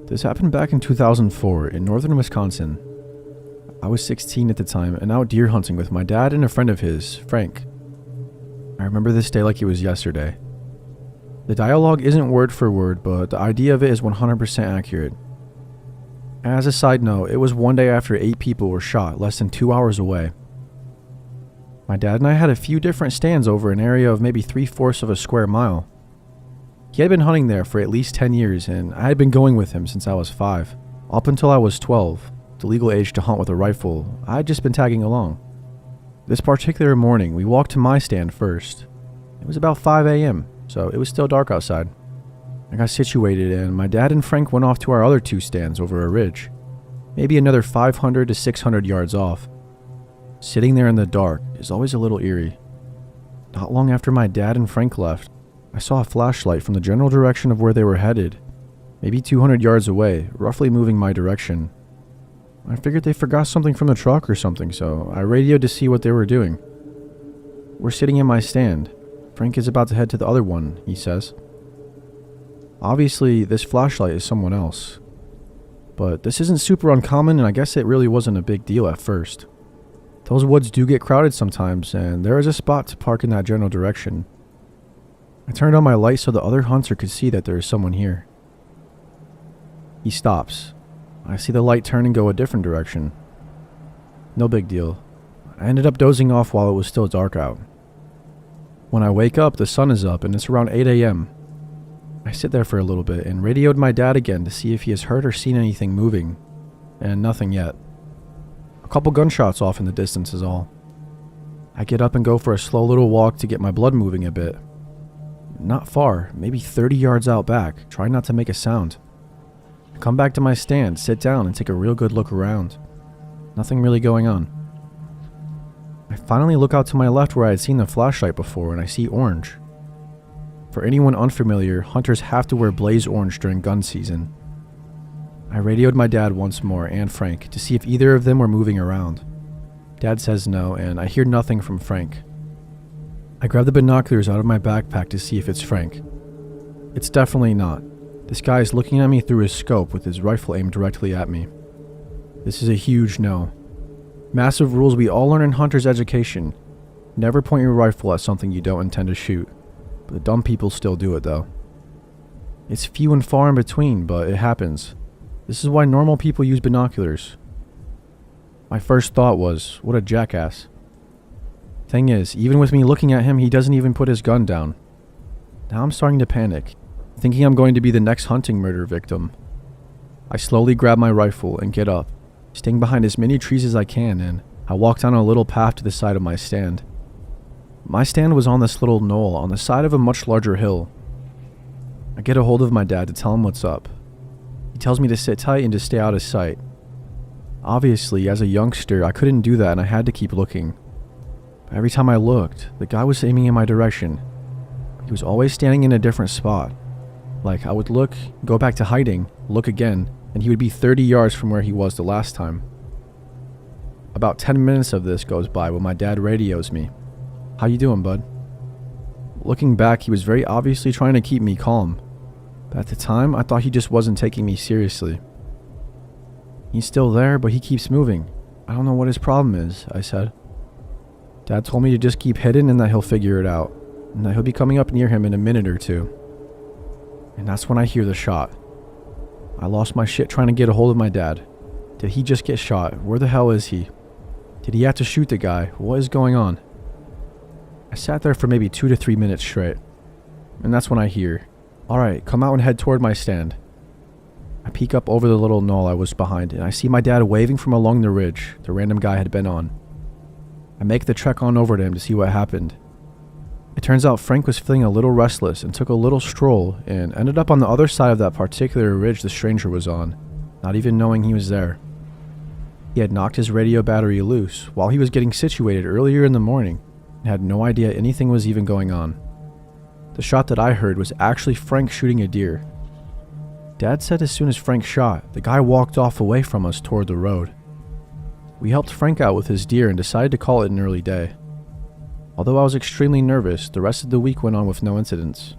This happened back in 2004 in northern Wisconsin. I was 16 at the time and out deer hunting with my dad and a friend of his, Frank. I remember this day like it was yesterday. The dialogue isn't word for word, but the idea of it is 100% accurate. As a side note, it was one day after 8 people were shot less than 2 hours away. My dad and I had a few different stands over an area of maybe 3/4 of a square mile. He had been hunting there for at least 10 years, and I had been going with him since I was 5. Up until I was 12, the legal age to hunt with a rifle, I had just been tagging along. This particular morning, we walked to my stand first. It was about 5 a.m., so it was still dark outside. I got situated, and my dad and Frank went off to our other 2 stands over a ridge, maybe another 500 to 600 yards off. Sitting there in the dark is always a little eerie. Not long after my dad and Frank left, I saw a flashlight from the general direction of where they were headed, maybe 200 yards away, roughly moving my direction. I figured they forgot something from the truck or something, so I radioed to see what they were doing. "We're sitting in my stand. Frank is about to head to the other one," he says. Obviously, this flashlight is someone else. But this isn't super uncommon, and I guess it really wasn't a big deal at first. Those woods do get crowded sometimes, and there is a spot to park in that general direction. I turned on my light so the other hunter could see that there is someone here. He stops. I see the light turn and go a different direction. No big deal. I ended up dozing off while it was still dark out. When I wake up, the sun is up and it's around 8 a.m. I sit there for a little bit and radioed my dad again to see if he has heard or seen anything moving, and nothing yet. A couple gunshots off in the distance is all. I get up and go for a slow little walk to get my blood moving a bit. Not far, maybe 30 yards out back, trying not to make a sound. I come back to my stand, sit down, and take a real good look around. Nothing really going on. I finally look out to my left where I had seen the flashlight before, and I see orange. For anyone unfamiliar, hunters have to wear blaze orange during gun season. I radioed my dad once more and Frank to see if either of them were moving around. Dad says no, and I hear nothing from Frank. I grab the binoculars out of my backpack to see if it's Frank. It's definitely not. This guy is looking at me through his scope with his rifle aimed directly at me. This is a huge no. Massive rules we all learn in hunter's education. Never point your rifle at something you don't intend to shoot. But dumb people still do it though. It's few and far in between, but it happens. This is why normal people use binoculars. My first thought was, what a jackass. Thing is, even with me looking at him, he doesn't even put his gun down. Now I'm starting to panic, thinking I'm going to be the next hunting murder victim. I slowly grab my rifle and get up, staying behind as many trees as I can, and I walk down a little path to the side of my stand. My stand was on this little knoll on the side of a much larger hill. I get a hold of my dad to tell him what's up. He tells me to sit tight and to stay out of sight. Obviously, as a youngster, I couldn't do that and I had to keep looking. But every time I looked, the guy was aiming in my direction. He was always standing in a different spot. Like, I would look, go back to hiding, look again, and he would be 30 yards from where he was the last time. About 10 minutes of this goes by when my dad radios me. "How you doing, bud?" Looking back, he was very obviously trying to keep me calm. But at the time, I thought he just wasn't taking me seriously. "He's still there, but he keeps moving. I don't know what his problem is," I said. Dad told me to just keep hidden and that he'll figure it out, and that he'll be coming up near him in a minute or two. And that's when I hear the shot. I lost my shit trying to get a hold of my dad. Did he just get shot? Where the hell is he? Did he have to shoot the guy? What is going on? I sat there for maybe 2 to 3 minutes straight. And that's when I hear, "Alright, come out and head toward my stand." I peek up over the little knoll I was behind, and I see my dad waving from along the ridge the random guy had been on. I make the trek on over to him to see what happened. It turns out Frank was feeling a little restless and took a little stroll and ended up on the other side of that particular ridge the stranger was on, not even knowing he was there. He had knocked his radio battery loose while he was getting situated earlier in the morning and had no idea anything was even going on. The shot that I heard was actually Frank shooting a deer. Dad said as soon as Frank shot, the guy walked off away from us toward the road. We helped Frank out with his deer and decided to call it an early day. Although I was extremely nervous, the rest of the week went on with no incidents.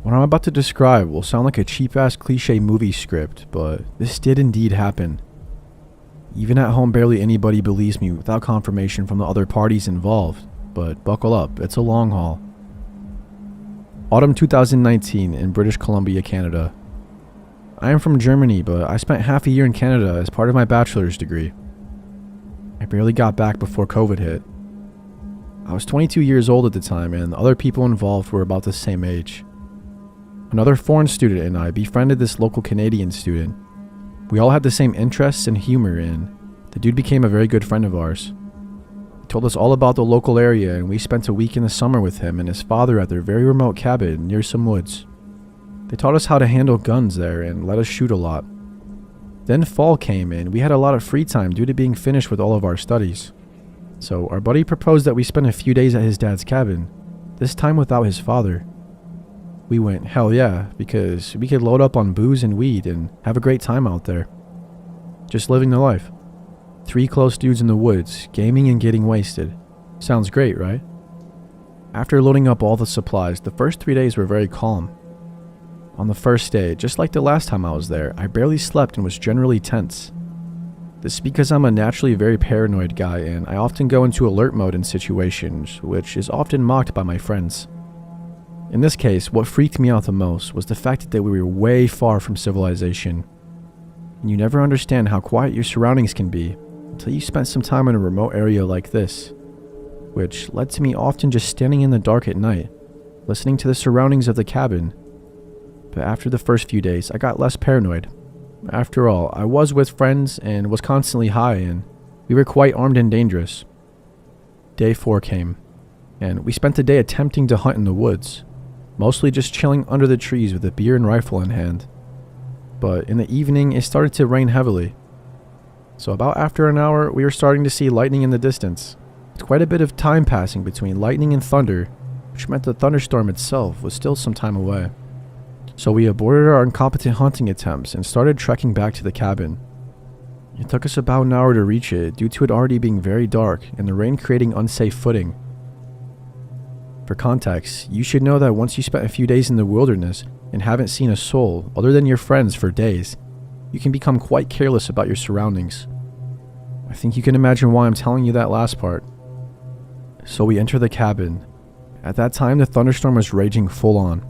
What I'm about to describe will sound like a cheap-ass cliche movie script, but this did indeed happen. Even at home, barely anybody believes me without confirmation from the other parties involved, but buckle up, it's a long haul. Autumn 2019 in British Columbia, Canada. I am from Germany, but I spent half a year in Canada as part of my bachelor's degree. I barely got back before COVID hit. I was 22 years old at the time, and the other people involved were about the same age. Another foreign student and I befriended this local Canadian student. We all had the same interests and humor, and the dude became a very good friend of ours. He told us all about the local area, and we spent a week in the summer with him and his father at their very remote cabin near some woods. They taught us how to handle guns there and let us shoot a lot. Then fall came and we had a lot of free time due to being finished with all of our studies. So our buddy proposed that we spend a few days at his dad's cabin, this time without his father. We went, hell yeah, because we could load up on booze and weed and have a great time out there. Just living the life. 3 close dudes in the woods, gaming and getting wasted. Sounds great, right? After loading up all the supplies, the first 3 days were very calm. On the first day, just like the last time I was there, I barely slept and was generally tense. This is because I'm a naturally very paranoid guy and I often go into alert mode in situations, which is often mocked by my friends. In this case, what freaked me out the most was the fact that we were way far from civilization. And you never understand how quiet your surroundings can be until you spent some time in a remote area like this, which led to me often just standing in the dark at night, listening to the surroundings of the cabin. But after the first few days, I got less paranoid. After all, I was with friends and was constantly high, and we were quite armed and dangerous. Day 4 came, and we spent the day attempting to hunt in the woods, mostly just chilling under the trees with a beer and rifle in hand. But in the evening, it started to rain heavily. So about after an hour, we were starting to see lightning in the distance. It's quite a bit of time passing between lightning and thunder, which meant the thunderstorm itself was still some time away. So we aborted our incompetent hunting attempts and started trekking back to the cabin. It took us about an hour to reach it due to it already being very dark and the rain creating unsafe footing. For context, you should know that once you spent a few days in the wilderness and haven't seen a soul other than your friends for days, you can become quite careless about your surroundings. I think you can imagine why I'm telling you that last part. So we enter the cabin. At that time, the thunderstorm was raging full on.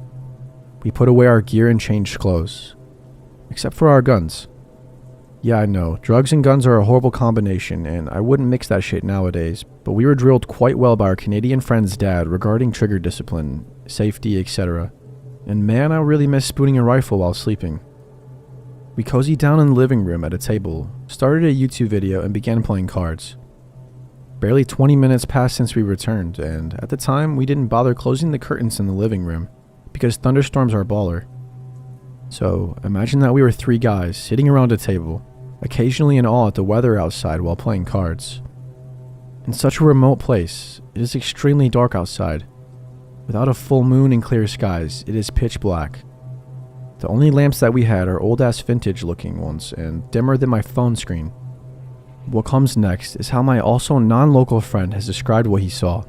We put away our gear and changed clothes. Except for our guns. Yeah, I know, drugs and guns are a horrible combination, and I wouldn't mix that shit nowadays, but we were drilled quite well by our Canadian friend's dad regarding trigger discipline, safety, etc. And man, I really miss spooning a rifle while sleeping. We cozied down in the living room at a table, started a YouTube video, and began playing cards. Barely 20 minutes passed since we returned, and at the time, we didn't bother closing the curtains in the living room, because thunderstorms are baller. So, imagine that we were 3 guys sitting around a table, occasionally in awe at the weather outside while playing cards. In such a remote place, it is extremely dark outside. Without a full moon and clear skies, it is pitch black. The only lamps that we had are old-ass vintage-looking ones and dimmer than my phone screen. What comes next is how my also non-local friend has described what he saw.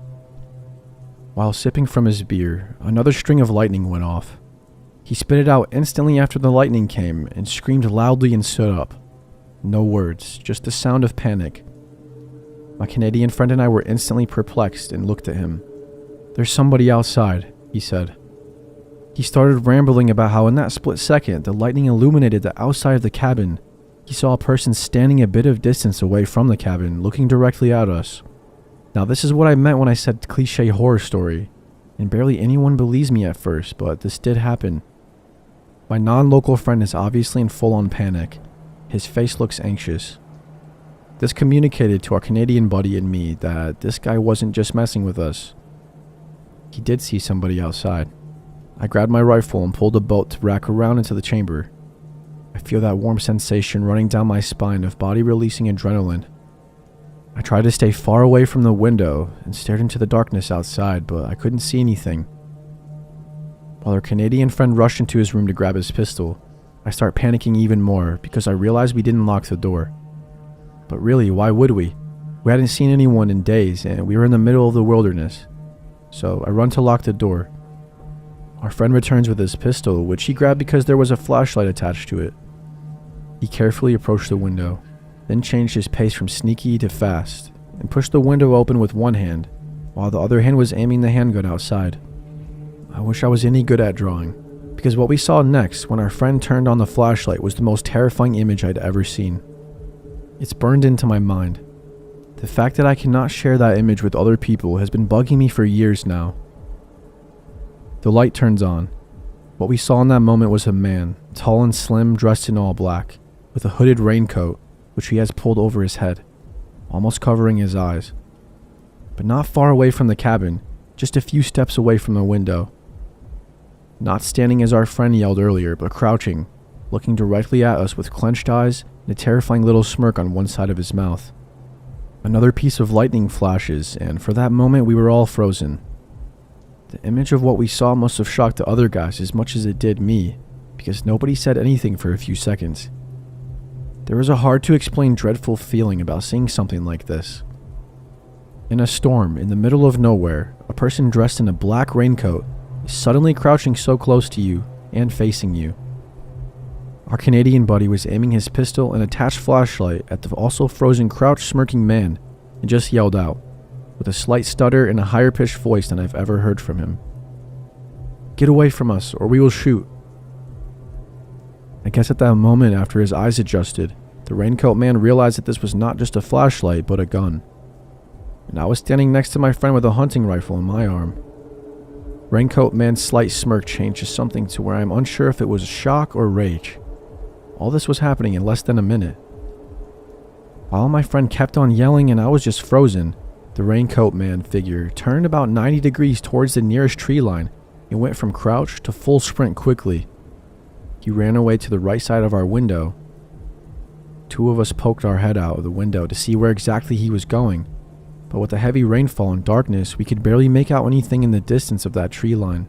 While sipping from his beer, another string of lightning went off. He spit it out instantly after the lightning came and screamed loudly and stood up. No words, just the sound of panic. My Canadian friend and I were instantly perplexed and looked at him. "There's somebody outside," he said. He started rambling about how in that split second the lightning illuminated the outside of the cabin. He saw a person standing a bit of distance away from the cabin, looking directly at us. Now this is what I meant when I said cliche horror story, and barely anyone believes me at first, but this did happen. My non-local friend is obviously in full-on panic. His face looks anxious. This communicated to our Canadian buddy and me that this guy wasn't just messing with us. He did see somebody outside. I grabbed my rifle and pulled the bolt to rack around into the chamber. I feel that warm sensation running down my spine of body-releasing adrenaline. I tried to stay far away from the window and stared into the darkness outside, but I couldn't see anything. While our Canadian friend rushed into his room to grab his pistol, I start panicking even more because I realized we didn't lock the door. But really, why would we? We hadn't seen anyone in days and we were in the middle of the wilderness. So I run to lock the door. Our friend returns with his pistol, which he grabbed because there was a flashlight attached to it. He carefully approached the window, then changed his pace from sneaky to fast, and pushed the window open with one hand, while the other hand was aiming the handgun outside. I wish I was any good at drawing, because what we saw next when our friend turned on the flashlight was the most terrifying image I'd ever seen. It's burned into my mind. The fact that I cannot share that image with other people has been bugging me for years now. The light turns on. What we saw in that moment was a man, tall and slim, dressed in all black, with a hooded raincoat, which he has pulled over his head, almost covering his eyes. But not far away from the cabin, just a few steps away from the window. Not standing as our friend yelled earlier, but crouching, looking directly at us with clenched eyes and a terrifying little smirk on one side of his mouth. Another piece of lightning flashes, and for that moment we were all frozen. The image of what we saw must have shocked the other guys as much as it did me, because nobody said anything for a few seconds. There was a hard-to-explain dreadful feeling about seeing something like this. In a storm, in the middle of nowhere, a person dressed in a black raincoat is suddenly crouching so close to you and facing you. Our Canadian buddy was aiming his pistol and attached flashlight at the also frozen crouched smirking man and just yelled out, with a slight stutter and a higher pitched voice than I've ever heard from him. "Get away from us or we will shoot." I guess at that moment, after his eyes adjusted, the raincoat man realized that this was not just a flashlight but a gun. And I was standing next to my friend with a hunting rifle in my arm. Raincoat man's slight smirk changed to something to where I'm unsure if it was shock or rage. All this was happening in less than a minute. While my friend kept on yelling and I was just frozen, the raincoat man figure turned about 90 degrees towards the nearest tree line and went from crouch to full sprint quickly. He ran away to the right side of our window. Two of us poked our head out of the window to see where exactly he was going, but with the heavy rainfall and darkness, we could barely make out anything in the distance of that tree line.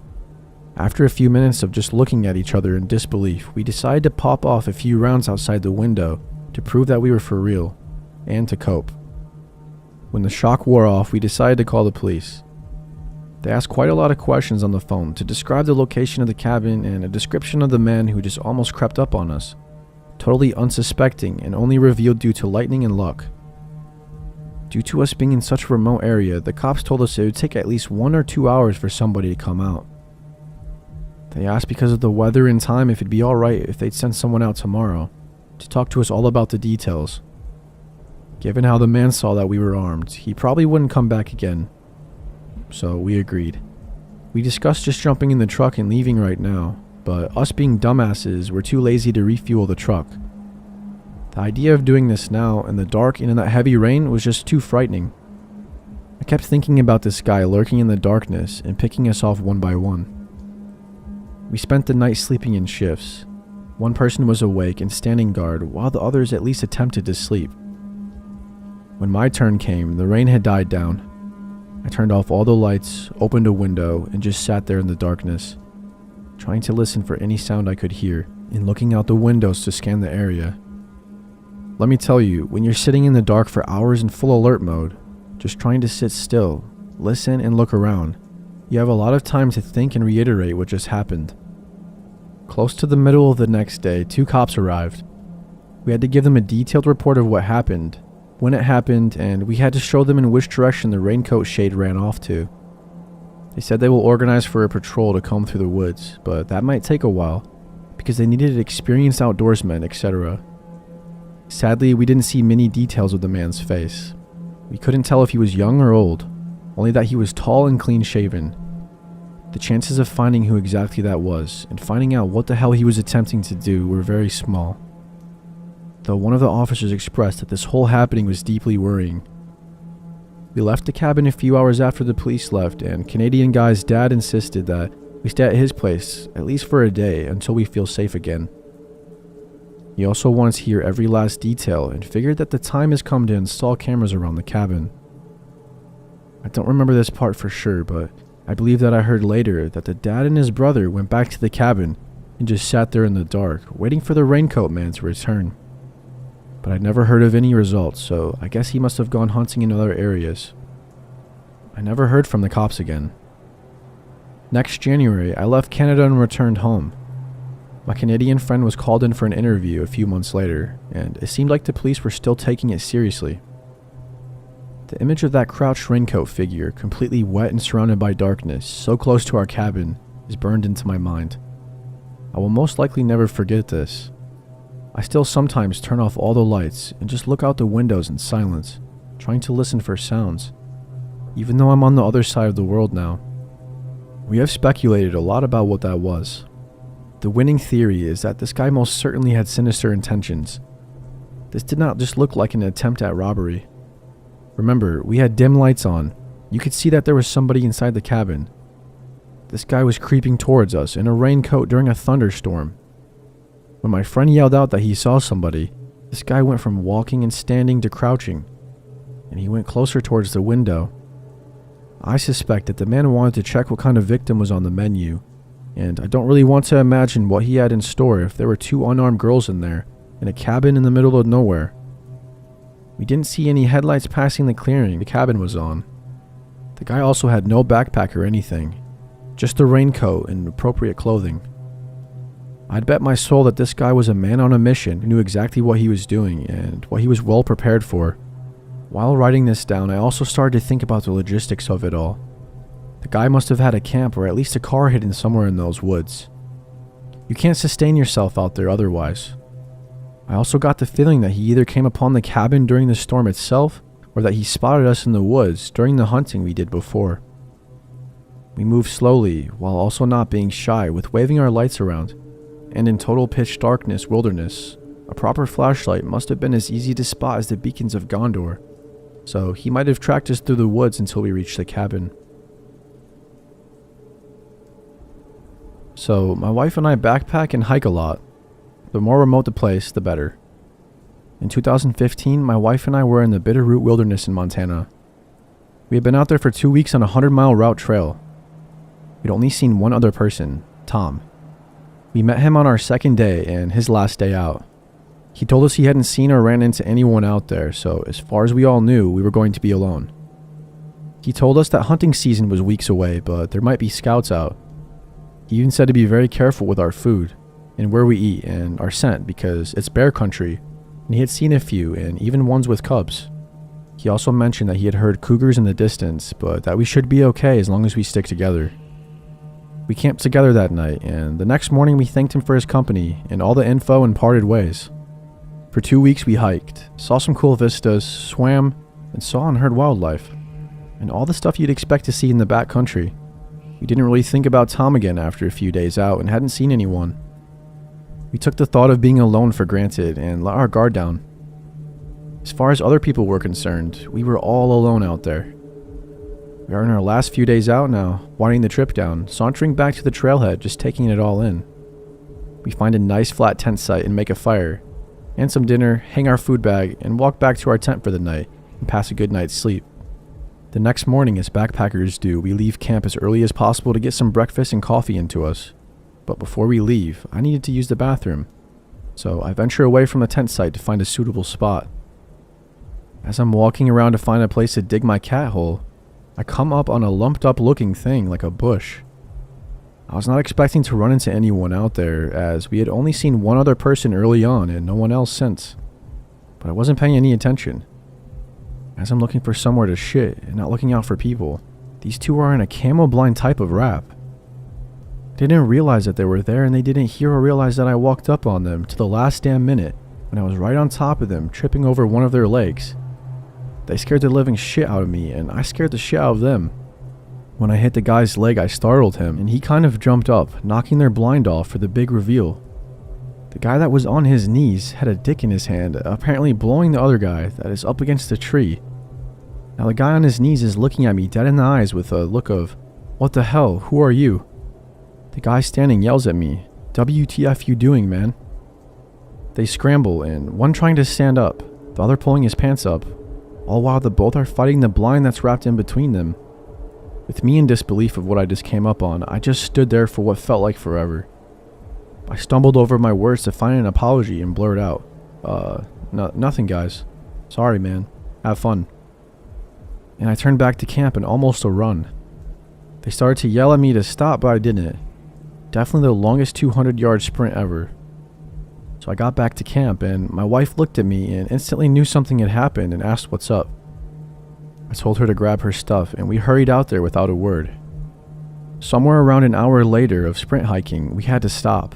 After a few minutes of just looking at each other in disbelief, we decided to pop off a few rounds outside the window to prove that we were for real, and to cope. When the shock wore off, we decided to call the police. They asked quite a lot of questions on the phone to describe the location of the cabin and a description of the man who just almost crept up on us, totally unsuspecting and only revealed due to lightning and luck. Due to us being in such a remote area, the cops told us it would take at least 1 or 2 hours for somebody to come out. They asked because of the weather and time if it'd be alright if they'd send someone out tomorrow to talk to us all about the details. Given how the man saw that we were armed, he probably wouldn't come back again. So we agreed. We discussed just jumping in the truck and leaving right now, but us being dumbasses, we're too lazy to refuel the truck. The idea of doing this now in the dark and in that heavy rain was just too frightening. I kept thinking about this guy lurking in the darkness and picking us off one by one. We spent the night sleeping in shifts. One person was awake and standing guard while the others at least attempted to sleep. When my turn came, the rain had died down. I turned off all the lights, opened a window, and just sat there in the darkness, trying to listen for any sound I could hear and looking out the windows to scan the area. Let me tell you, when you're sitting in the dark for hours in full alert mode, just trying to sit still, listen, and look around, you have a lot of time to think and reiterate what just happened. Close to the middle of the next day, 2 cops arrived. We had to give them a detailed report of what happened, when it happened, and we had to show them in which direction the raincoat shade ran off to. They said they will organize for a patrol to comb through the woods, but that might take a while, because they needed experienced outdoorsmen, etc. Sadly, we didn't see many details of the man's face. We couldn't tell if he was young or old, only that he was tall and clean-shaven. The chances of finding who exactly that was, and finding out what the hell he was attempting to do, were very small. Though one of the officers expressed that this whole happening was deeply worrying. We left the cabin a few hours after the police left, and Canadian guy's dad insisted that we stay at his place, at least for a day, until we feel safe again. He also wanted to hear every last detail and figured that the time has come to install cameras around the cabin. I don't remember this part for sure, but I believe that I heard later that the dad and his brother went back to the cabin and just sat there in the dark, waiting for the raincoat man to return. But I'd never heard of any results, so I guess he must have gone hunting in other areas. I never heard from the cops again. Next January, I left Canada and returned home. My Canadian friend was called in for an interview a few months later, and it seemed like the police were still taking it seriously. The image of that crouched raincoat figure, completely wet and surrounded by darkness, so close to our cabin, is burned into my mind. I will most likely never forget this. I still sometimes turn off all the lights and just look out the windows in silence, trying to listen for sounds, even though I'm on the other side of the world now. We have speculated a lot about what that was. The winning theory is that this guy most certainly had sinister intentions. This did not just look like an attempt at robbery. Remember, we had dim lights on. You could see that there was somebody inside the cabin. This guy was creeping towards us in a raincoat during a thunderstorm. When my friend yelled out that he saw somebody, this guy went from walking and standing to crouching, and he went closer towards the window. I suspect that the man wanted to check what kind of victim was on the menu, and I don't really want to imagine what he had in store if there were two unarmed girls in there, in a cabin in the middle of nowhere. We didn't see any headlights passing the clearing the cabin was on. The guy also had no backpack or anything, just a raincoat and appropriate clothing. I'd bet my soul that this guy was a man on a mission who knew exactly what he was doing and what he was well prepared for. While writing this down, I also started to think about the logistics of it all. The guy must have had a camp or at least a car hidden somewhere in those woods. You can't sustain yourself out there otherwise. I also got the feeling that he either came upon the cabin during the storm itself or that he spotted us in the woods during the hunting we did before. We moved slowly while also not being shy with waving our lights around, and in total pitch darkness wilderness, a proper flashlight must have been as easy to spot as the beacons of Gondor, so he might have tracked us through the woods until we reached the cabin. So my wife and I backpack and hike a lot. The more remote the place, the better. In 2015, my wife and I were in the Bitterroot Wilderness in Montana. We had been out there for 2 weeks on a 100-mile route trail. We'd only seen one other person, Tom. We met him on our second day and his last day out. He told us he hadn't seen or ran into anyone out there, so as far as we all knew, we were going to be alone. He told us that hunting season was weeks away, but there might be scouts out. He even said to be very careful with our food, and where we eat, and our scent, because it's bear country, and he had seen a few, and even ones with cubs. He also mentioned that he had heard cougars in the distance, but that we should be okay as long as we stick together. We camped together that night, and the next morning we thanked him for his company and all the info and parted ways. For 2 weeks we hiked, saw some cool vistas, swam, and saw and heard wildlife, and all the stuff you'd expect to see in the backcountry. We didn't really think about Tom again after a few days out and hadn't seen anyone. We took the thought of being alone for granted and let our guard down. As far as other people were concerned, we were all alone out there. We are in our last few days out now, winding the trip down, sauntering back to the trailhead, just taking it all in. We find a nice flat tent site and make a fire, and some dinner, hang our food bag, and walk back to our tent for the night and pass a good night's sleep. The next morning, as backpackers do, we leave camp as early as possible to get some breakfast and coffee into us. But before we leave, I needed to use the bathroom, so I venture away from the tent site to find a suitable spot. As I'm walking around to find a place to dig my cat hole, I come up on a lumped up looking thing like a bush. I was not expecting to run into anyone out there, as we had only seen one other person early on and no one else since, but I wasn't paying any attention. As I'm looking for somewhere to shit and not looking out for people, these two are in a camo blind type of wrap. They didn't realize that they were there, and they didn't hear or realize that I walked up on them to the last damn minute when I was right on top of them, tripping over one of their legs. They scared the living shit out of me, and I scared the shit out of them. When I hit the guy's leg, I startled him, and he kind of jumped up, knocking their blind off for the big reveal. The guy that was on his knees had a dick in his hand, apparently blowing the other guy that is up against the tree. Now the guy on his knees is looking at me dead in the eyes with a look of, "What the hell? Who are you?" The guy standing yells at me, "WTF you doing, man?" They scramble, and one trying to stand up, the other pulling his pants up, all while the both are fighting the blind that's wrapped in between them. With me in disbelief of what I just came up on, I just stood there for what felt like forever. I stumbled over my words to find an apology and blurred out, nothing guys. Sorry man, have fun." And I turned back to camp in almost a run. They started to yell at me to stop, but I didn't. Definitely the longest 200-yard sprint ever. So I got back to camp, and my wife looked at me and instantly knew something had happened and asked what's up. I told her to grab her stuff, and we hurried out there without a word. Somewhere around an hour later of sprint hiking, we had to stop.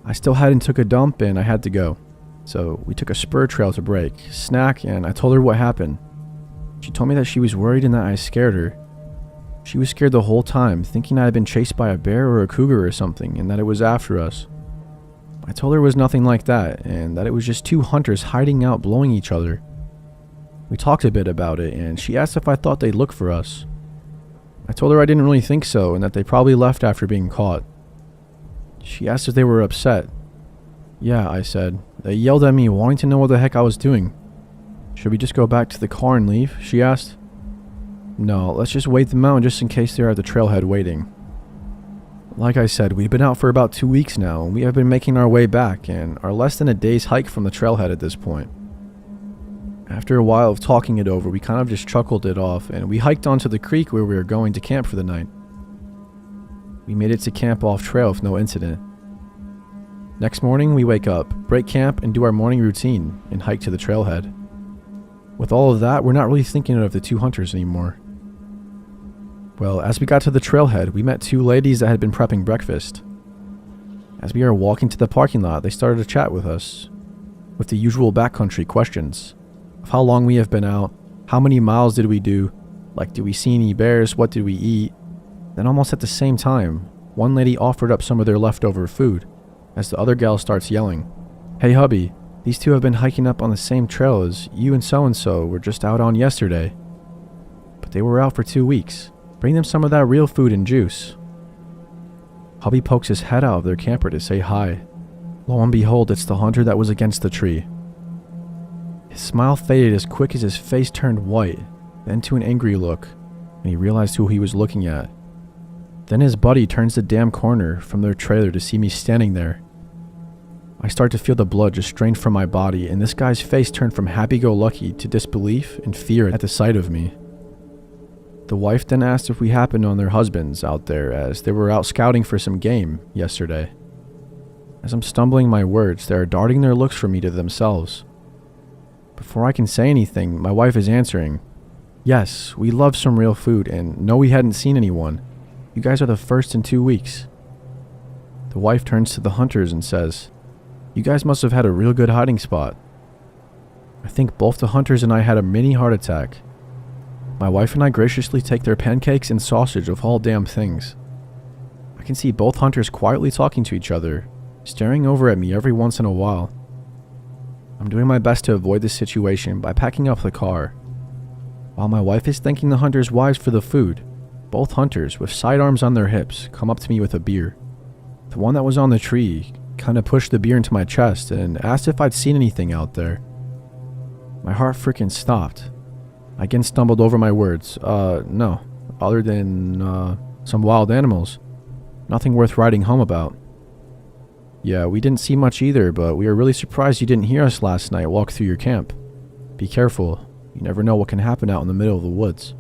I still hadn't took a dump, and I had to go. So we took a spur trail to break, snack, and I told her what happened. She told me that she was worried and that I scared her. She was scared the whole time, thinking I had been chased by a bear or a cougar or something, and that it was after us. I told her it was nothing like that, and that it was just two hunters hiding out blowing each other. We talked a bit about it, and she asked if I thought they'd look for us. I told her I didn't really think so, and that they probably left after being caught. She asked if they were upset. Yeah, I said. They yelled at me, wanting to know what the heck I was doing. Should we just go back to the car and leave? She asked. No, let's just wait them out just in case they're at the trailhead waiting. Like I said, we've been out for about 2 weeks now, and we have been making our way back, and are less than a day's hike from the trailhead at this point. After a while of talking it over, we kind of just chuckled it off, and we hiked onto the creek where we were going to camp for the night. We made it to camp off trail with no incident. Next morning, we wake up, break camp, and do our morning routine, and hike to the trailhead. With all of that, we're not really thinking of the two hunters anymore. Well, as we got to the trailhead, we met two ladies that had been prepping breakfast. As we are walking to the parking lot, they started to chat with us, with the usual backcountry questions of how long we have been out, how many miles did we do, like did we see any bears, what did we eat. Then almost at the same time, one lady offered up some of their leftover food, as the other gal starts yelling, "Hey hubby, these two have been hiking up on the same trail as you and so were just out on yesterday. But they were out for 2 weeks. Bring them some of that real food and juice." Hubby pokes his head out of their camper to say hi. Lo and behold, it's the hunter that was against the tree. His smile faded as quick as his face turned white, then to an angry look, and he realized who he was looking at. Then his buddy turns the damn corner from their trailer to see me standing there. I start to feel the blood just drain from my body, and this guy's face turned from happy-go-lucky to disbelief and fear at the sight of me. The wife then asked if we happened on their husbands out there, as they were out scouting for some game yesterday. As I'm stumbling my words, they are darting their looks from me to themselves. Before I can say anything, my wife is answering, "Yes, we love some real food, and no, we hadn't seen anyone. You guys are the first in 2 weeks." The wife turns to the hunters and says, "You guys must have had a real good hiding spot." I think both the hunters and I had a mini heart attack. My wife and I graciously take their pancakes and sausage of all damn things. I can see both hunters quietly talking to each other, staring over at me every once in a while. I'm doing my best to avoid this situation by packing up the car. While my wife is thanking the hunters' wives for the food, both hunters, with sidearms on their hips, come up to me with a beer. The one that was on the tree kind of pushed the beer into my chest and asked if I'd seen anything out there. My heart freaking stopped. I again stumbled over my words. No. Other than, some wild animals. Nothing worth writing home about. Yeah, we didn't see much either, but we are really surprised you didn't hear us last night walk through your camp. Be careful. You never know what can happen out in the middle of the woods.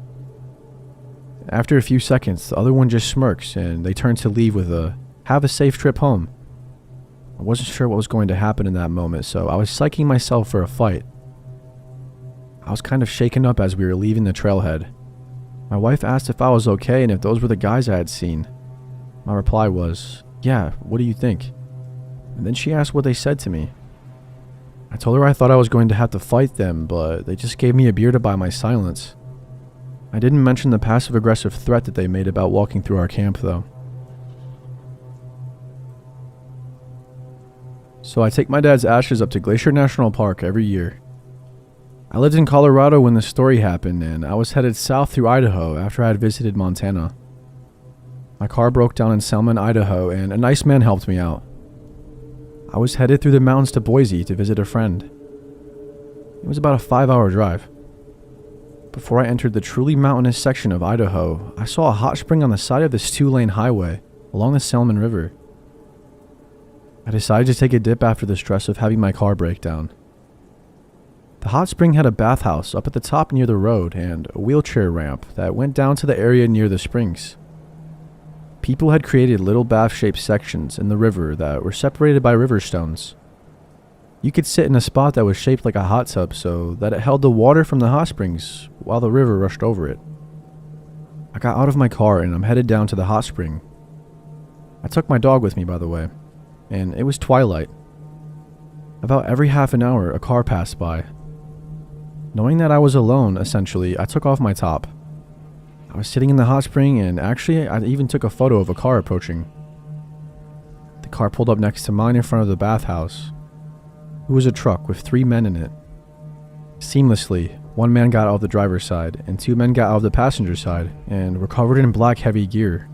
After a few seconds, the other one just smirks, and they turn to leave with a, "Have a safe trip home." I wasn't sure what was going to happen in that moment, so I was psyching myself for a fight. I was kind of shaken up as we were leaving the trailhead. My wife asked if I was okay and if those were the guys I had seen. My reply was, "Yeah, what do you think?" And then she asked what they said to me. I told her I thought I was going to have to fight them, but they just gave me a beer to buy my silence. I didn't mention the passive-aggressive threat that they made about walking through our camp, though. So I take my dad's ashes up to Glacier National Park every year. I lived in Colorado when this story happened, and I was headed south through Idaho after I had visited Montana. My car broke down in Selma, Idaho, and a nice man helped me out. I was headed through the mountains to Boise to visit a friend. It was about a 5-hour drive. Before I entered the truly mountainous section of Idaho, I saw a hot spring on the side of this 2-lane highway along the Selma River. I decided to take a dip after the stress of having my car break down. The hot spring had a bathhouse up at the top near the road and a wheelchair ramp that went down to the area near the springs. People had created little bath-shaped sections in the river that were separated by river stones. You could sit in a spot that was shaped like a hot tub so that it held the water from the hot springs while the river rushed over it. I got out of my car and I'm headed down to the hot spring. I took my dog with me, by the way, and it was twilight. About every half an hour, a car passed by. Knowing that I was alone, essentially, I took off my top. I was sitting in the hot spring and actually I even took a photo of a car approaching. The car pulled up next to mine in front of the bathhouse. It was a truck with 3 men in it. Seamlessly, 1 man got out of the driver's side and 2 men got out of the passenger side and were covered in black heavy gear.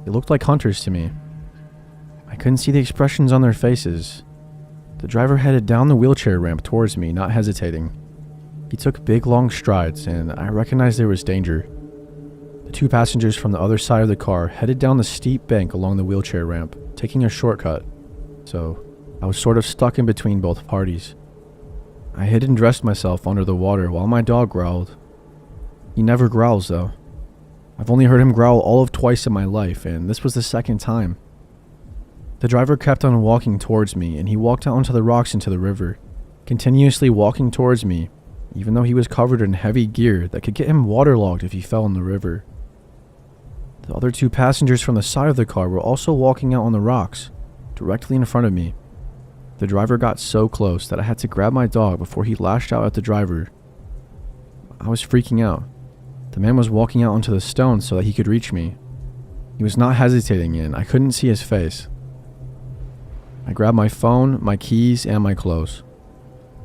They looked like hunters to me. I couldn't see the expressions on their faces. The driver headed down the wheelchair ramp towards me, not hesitating. He took big long strides and I recognized there was danger. The 2 passengers from the other side of the car headed down the steep bank along the wheelchair ramp, taking a shortcut. So I was sort of stuck in between both parties. I hid and dressed myself under the water while my dog growled. He never growls though. I've only heard him growl all of twice in my life, and this was the second time. The driver kept on walking towards me, and he walked out onto the rocks into the river, continuously walking towards me, even though he was covered in heavy gear that could get him waterlogged if he fell in the river. The other 2 passengers from the side of the car were also walking out on the rocks, directly in front of me. The driver got so close that I had to grab my dog before he lashed out at the driver. I was freaking out. The man was walking out onto the stones so that he could reach me. He was not hesitating and I couldn't see his face. I grabbed my phone, my keys, and my clothes.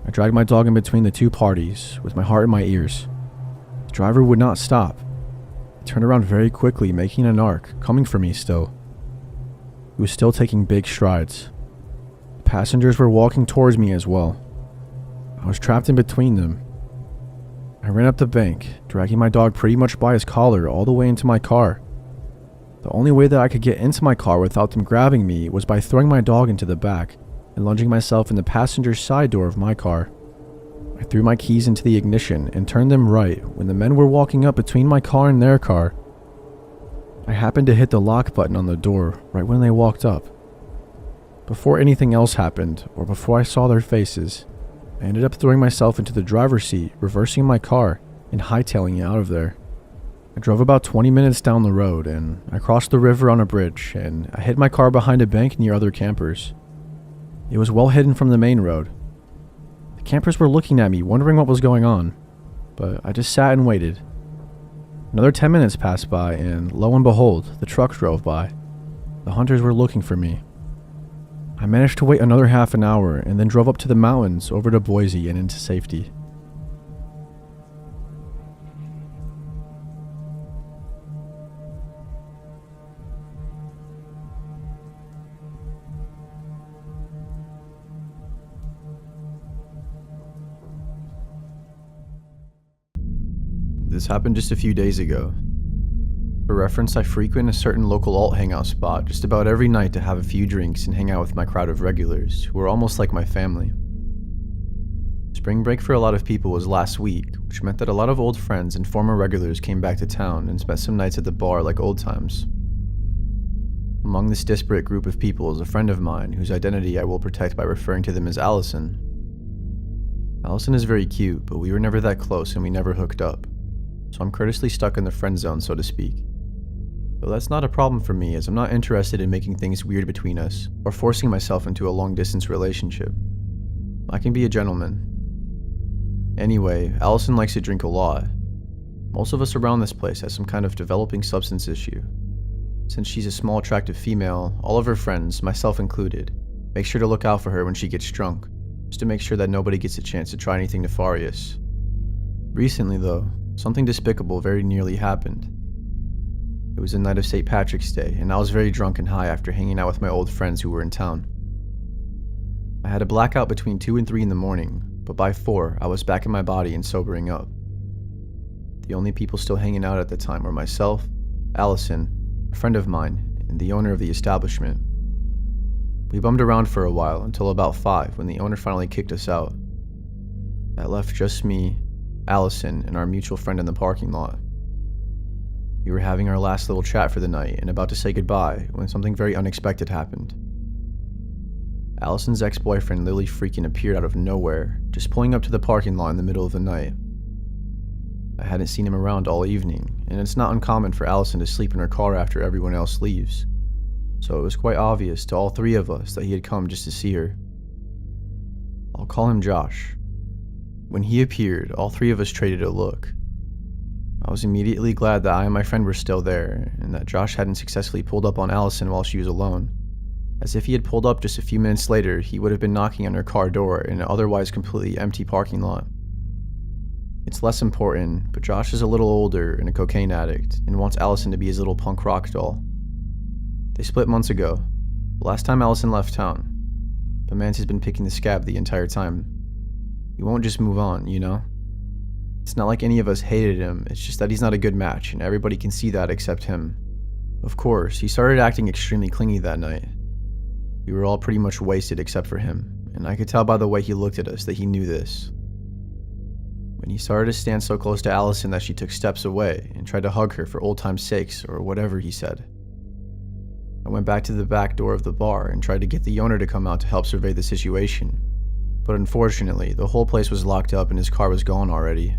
I dragged my dog in between the 2 parties with my heart in my ears. The driver would not stop. He turned around very quickly, making an arc, coming for me still. He was still taking big strides. Passengers were walking towards me as well. I was trapped in between them. I ran up the bank, dragging my dog pretty much by his collar all the way into my car. The only way that I could get into my car without them grabbing me was by throwing my dog into the back and lunging myself in the passenger side door of my car. I threw my keys into the ignition and turned them right when the men were walking up between my car and their car. I happened to hit the lock button on the door right when they walked up. Before anything else happened, or before I saw their faces, I ended up throwing myself into the driver's seat, reversing my car, and hightailing it out of there. I drove about 20 minutes down the road, and I crossed the river on a bridge, and I hid my car behind a bank near other campers. It was well hidden from the main road. The campers were looking at me, wondering what was going on, but I just sat and waited. Another 10 minutes passed by, and lo and behold, the truck drove by. The hunters were looking for me. I managed to wait another half an hour and then drove up to the mountains over to Boise and into safety. This happened just a few days ago. For reference, I frequent a certain local alt hangout spot just about every night to have a few drinks and hang out with my crowd of regulars, who are almost like my family. Spring break for a lot of people was last week, which meant that a lot of old friends and former regulars came back to town and spent some nights at the bar like old times. Among this disparate group of people is a friend of mine whose identity I will protect by referring to them as Allison. Allison is very cute, but we were never that close and we never hooked up, so I'm courteously stuck in the friend zone, so to speak. Though that's not a problem for me, as I'm not interested in making things weird between us, or forcing myself into a long-distance relationship. I can be a gentleman. Anyway, Allison likes to drink a lot. Most of us around this place have some kind of developing substance issue. Since she's a small, attractive female, all of her friends, myself included, make sure to look out for her when she gets drunk, just to make sure that nobody gets a chance to try anything nefarious. Recently, though, something despicable very nearly happened. It was the night of St. Patrick's Day, and I was very drunk and high after hanging out with my old friends who were in town. I had a blackout between 2 and 3 in the morning, but by 4, I was back in my body and sobering up. The only people still hanging out at the time were myself, Allison, a friend of mine, and the owner of the establishment. We bummed around for a while until about 5 when the owner finally kicked us out. That left just me, Allison, and our mutual friend in the parking lot. We were having our last little chat for the night and about to say goodbye when something very unexpected happened. Allison's ex-boyfriend Lily freaking appeared out of nowhere, just pulling up to the parking lot in the middle of the night. I hadn't seen him around all evening, and it's not uncommon for Allison to sleep in her car after everyone else leaves, so it was quite obvious to all three of us that he had come just to see her. I'll call him Josh. When he appeared, all three of us traded a look. I was immediately glad that I and my friend were still there, and that Josh hadn't successfully pulled up on Allison while she was alone, as if he had pulled up just a few minutes later, he would have been knocking on her car door in an otherwise completely empty parking lot. It's less important, but Josh is a little older and a cocaine addict, and wants Allison to be his little punk rock doll. They split months ago, the last time Allison left town, but Mance has been picking the scab the entire time. He won't just move on, you know? It's not like any of us hated him, it's just that he's not a good match, and everybody can see that except him. Of course, he started acting extremely clingy that night. We were all pretty much wasted except for him, and I could tell by the way he looked at us that he knew this. When he started to stand so close to Allison that she took steps away and tried to hug her for old time's sakes, or whatever he said. I went back to the back door of the bar and tried to get the owner to come out to help survey the situation, but unfortunately, the whole place was locked up and his car was gone already.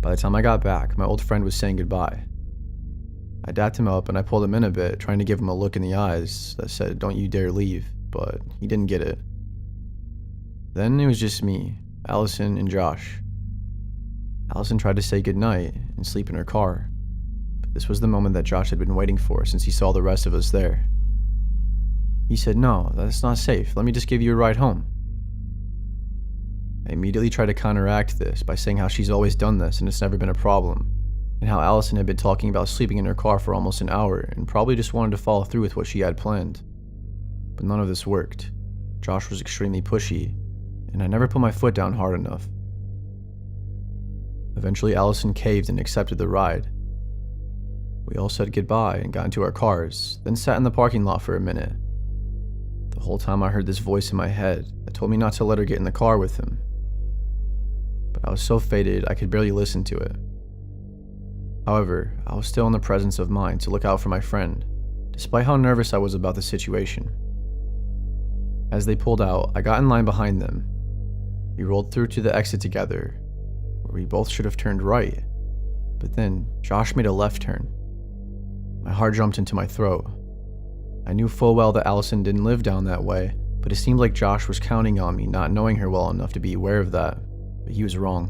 By the time I got back, my old friend was saying goodbye. I dapped him up and I pulled him in a bit, trying to give him a look in the eyes that said, "Don't you dare leave," but he didn't get it. Then it was just me, Allison, and Josh. Allison tried to say goodnight and sleep in her car, but this was the moment that Josh had been waiting for since he saw the rest of us there. He said, "No, that's not safe. Let me just give you a ride home." I immediately tried to counteract this by saying how she's always done this and it's never been a problem, and how Allison had been talking about sleeping in her car for almost an hour and probably just wanted to follow through with what she had planned. But none of this worked. Josh was extremely pushy, and I never put my foot down hard enough. Eventually, Allison caved and accepted the ride. We all said goodbye and got into our cars, then sat in the parking lot for a minute. The whole time I heard this voice in my head that told me not to let her get in the car with him. But I was so faded I could barely listen to it. However, I was still in the presence of mind to look out for my friend, despite how nervous I was about the situation. As they pulled out, I got in line behind them. We rolled through to the exit together, where we both should have turned right, but then Josh made a left turn. My heart jumped into my throat. I knew full well that Allison didn't live down that way, but it seemed like Josh was counting on me not knowing her well enough to be aware of that, but he was wrong.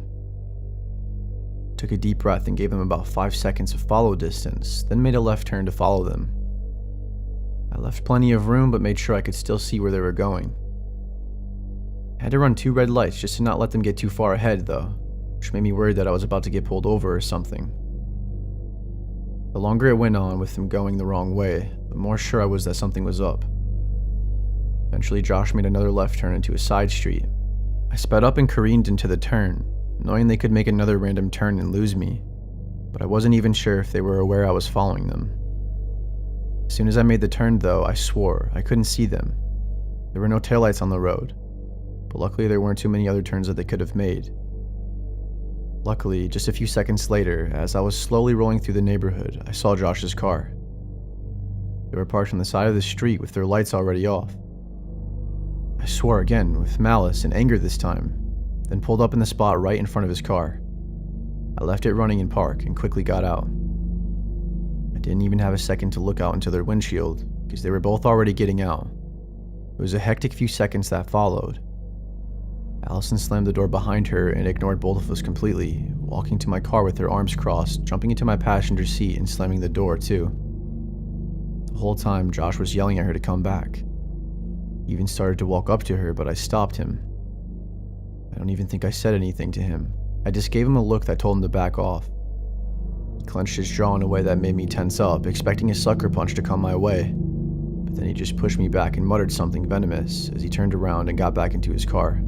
Took a deep breath and gave them about 5 seconds of follow distance, then made a left turn to follow them. I left plenty of room but made sure I could still see where they were going. I had to run 2 red lights just to not let them get too far ahead though, which made me worried that I was about to get pulled over or something. The longer it went on with them going the wrong way, the more sure I was that something was up. Eventually Josh made another left turn into a side street. I sped up and careened into the turn, knowing they could make another random turn and lose me, but I wasn't even sure if they were aware I was following them. As soon as I made the turn though, I swore I couldn't see them. There were no taillights on the road, but luckily there weren't too many other turns that they could have made. Luckily, just a few seconds later, as I was slowly rolling through the neighborhood, I saw Josh's car. They were parked on the side of the street with their lights already off. I swore again, with malice and anger this time, then pulled up in the spot right in front of his car. I left it running in park and quickly got out. I didn't even have a second to look out into their windshield, because they were both already getting out. It was a hectic few seconds that followed. Allison slammed the door behind her and ignored both of us completely, walking to my car with her arms crossed, jumping into my passenger seat and slamming the door too. The whole time, Josh was yelling at her to come back. He even started to walk up to her, but I stopped him. I don't even think I said anything to him. I just gave him a look that told him to back off. He clenched his jaw in a way that made me tense up, expecting a sucker punch to come my way. But then he just pushed me back and muttered something venomous as he turned around and got back into his car.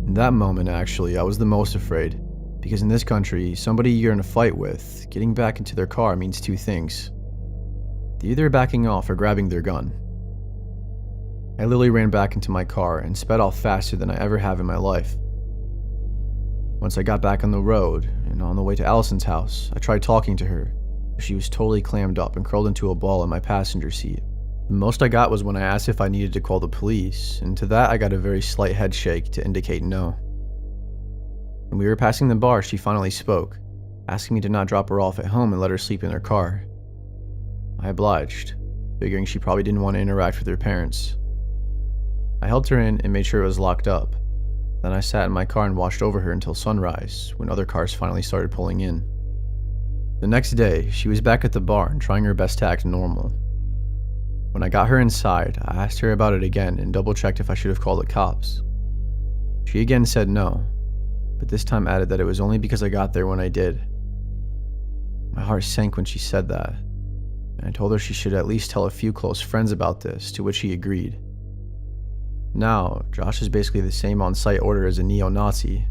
In that moment, actually, I was the most afraid, because in this country, somebody you're in a fight with, getting back into their car means 2 things. They're either backing off or grabbing their gun. I literally ran back into my car and sped off faster than I ever have in my life. Once I got back on the road, and on the way to Allison's house, I tried talking to her, but she was totally clammed up and curled into a ball in my passenger seat. The most I got was when I asked if I needed to call the police, and to that I got a very slight head shake to indicate no. When we were passing the bar, she finally spoke, asking me to not drop her off at home and let her sleep in her car. I obliged, figuring she probably didn't want to interact with her parents. I helped her in and made sure it was locked up. Then I sat in my car and watched over her until sunrise, when other cars finally started pulling in. The next day, she was back at the bar and trying her best to act normal. When I got her inside, I asked her about it again and double-checked if I should have called the cops. She again said no, but this time added that it was only because I got there when I did. My heart sank when she said that, and I told her she should at least tell a few close friends about this, to which she agreed. Now, Josh is basically the same on-site order as a neo-Nazi.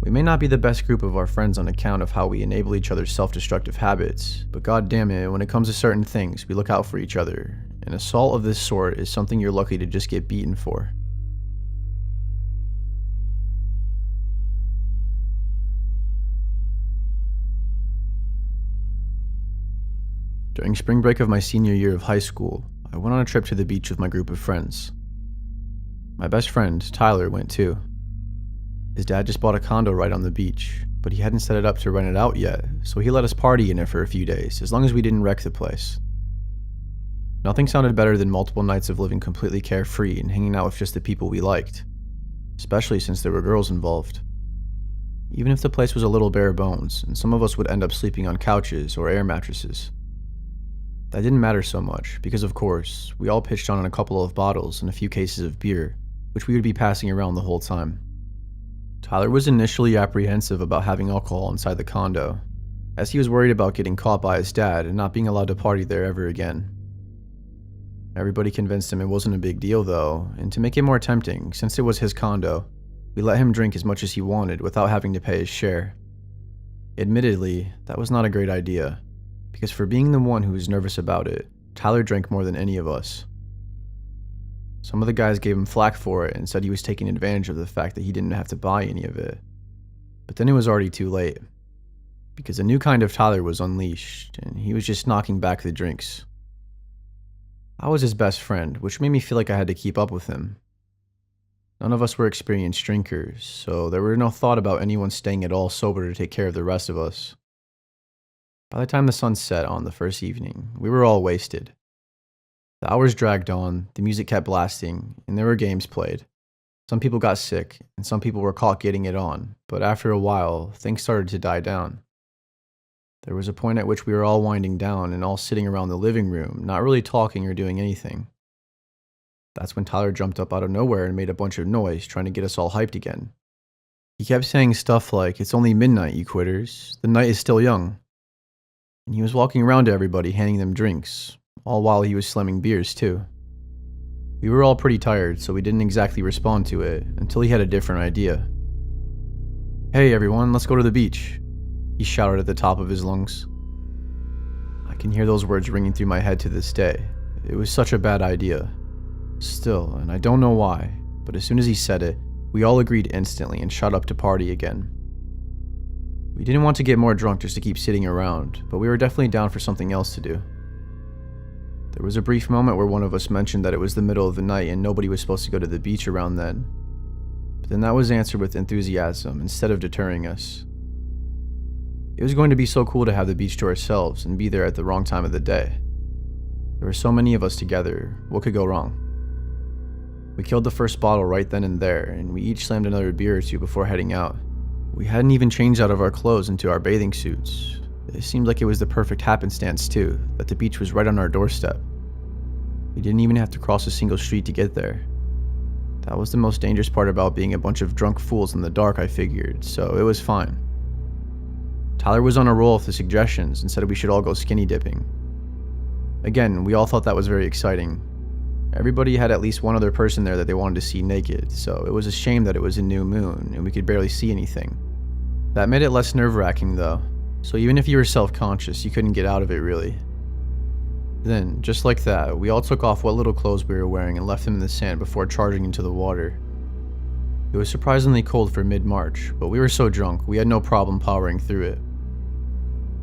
We may not be the best group of our friends on account of how we enable each other's self-destructive habits, but god damn it, when it comes to certain things, we look out for each other. An assault of this sort is something you're lucky to just get beaten for. During spring break of my senior year of high school, I went on a trip to the beach with my group of friends. My best friend, Tyler, went too. His dad just bought a condo right on the beach, but he hadn't set it up to rent it out yet, so he let us party in it for a few days, as long as we didn't wreck the place. Nothing sounded better than multiple nights of living completely carefree and hanging out with just the people we liked, especially since there were girls involved. Even if the place was a little bare bones, and some of us would end up sleeping on couches or air mattresses. That didn't matter so much, because of course, we all pitched on a couple of bottles and a few cases of beer, which we would be passing around the whole time. Tyler was initially apprehensive about having alcohol inside the condo, as he was worried about getting caught by his dad and not being allowed to party there ever again. Everybody convinced him it wasn't a big deal though, and to make it more tempting, since it was his condo, we let him drink as much as he wanted without having to pay his share. Admittedly, that was not a great idea, because for being the one who was nervous about it, Tyler drank more than any of us. Some of the guys gave him flack for it and said he was taking advantage of the fact that he didn't have to buy any of it. But then it was already too late, because a new kind of Tyler was unleashed, and he was just knocking back the drinks. I was his best friend, which made me feel like I had to keep up with him. None of us were experienced drinkers, so there were no thought about anyone staying at all sober to take care of the rest of us. By the time the sun set on the first evening, we were all wasted. The hours dragged on, the music kept blasting, and there were games played. Some people got sick, and some people were caught getting it on, but after a while, things started to die down. There was a point at which we were all winding down and all sitting around the living room, not really talking or doing anything. That's when Tyler jumped up out of nowhere and made a bunch of noise, trying to get us all hyped again. He kept saying stuff like, "It's only midnight, you quitters. The night is still young." And he was walking around to everybody, handing them drinks, all while he was slamming beers too. We were all pretty tired, so we didn't exactly respond to it, until he had a different idea. "Hey everyone, let's go to the beach," he shouted at the top of his lungs. I can hear those words ringing through my head to this day. It was such a bad idea. Still, and I don't know why, but as soon as he said it, we all agreed instantly and shot up to party again. We didn't want to get more drunk just to keep sitting around, but we were definitely down for something else to do. There was a brief moment where one of us mentioned that it was the middle of the night and nobody was supposed to go to the beach around then. But then that was answered with enthusiasm instead of deterring us. It was going to be so cool to have the beach to ourselves and be there at the wrong time of the day. There were so many of us together, what could go wrong? We killed the first bottle right then and there, and we each slammed another beer or two before heading out. We hadn't even changed out of our clothes into our bathing suits. It seemed like it was the perfect happenstance too, that the beach was right on our doorstep. We didn't even have to cross a single street to get there. That was the most dangerous part about being a bunch of drunk fools in the dark, I figured, so it was fine. Tyler was on a roll with the suggestions and said we should all go skinny dipping. Again, we all thought that was very exciting. Everybody had at least one other person there that they wanted to see naked, so it was a shame that it was a new moon and we could barely see anything. That made it less nerve-wracking though, so even if you were self-conscious, you couldn't get out of it really. Then, just like that, we all took off what little clothes we were wearing and left them in the sand before charging into the water. It was surprisingly cold for mid-March, but we were so drunk we had no problem powering through it.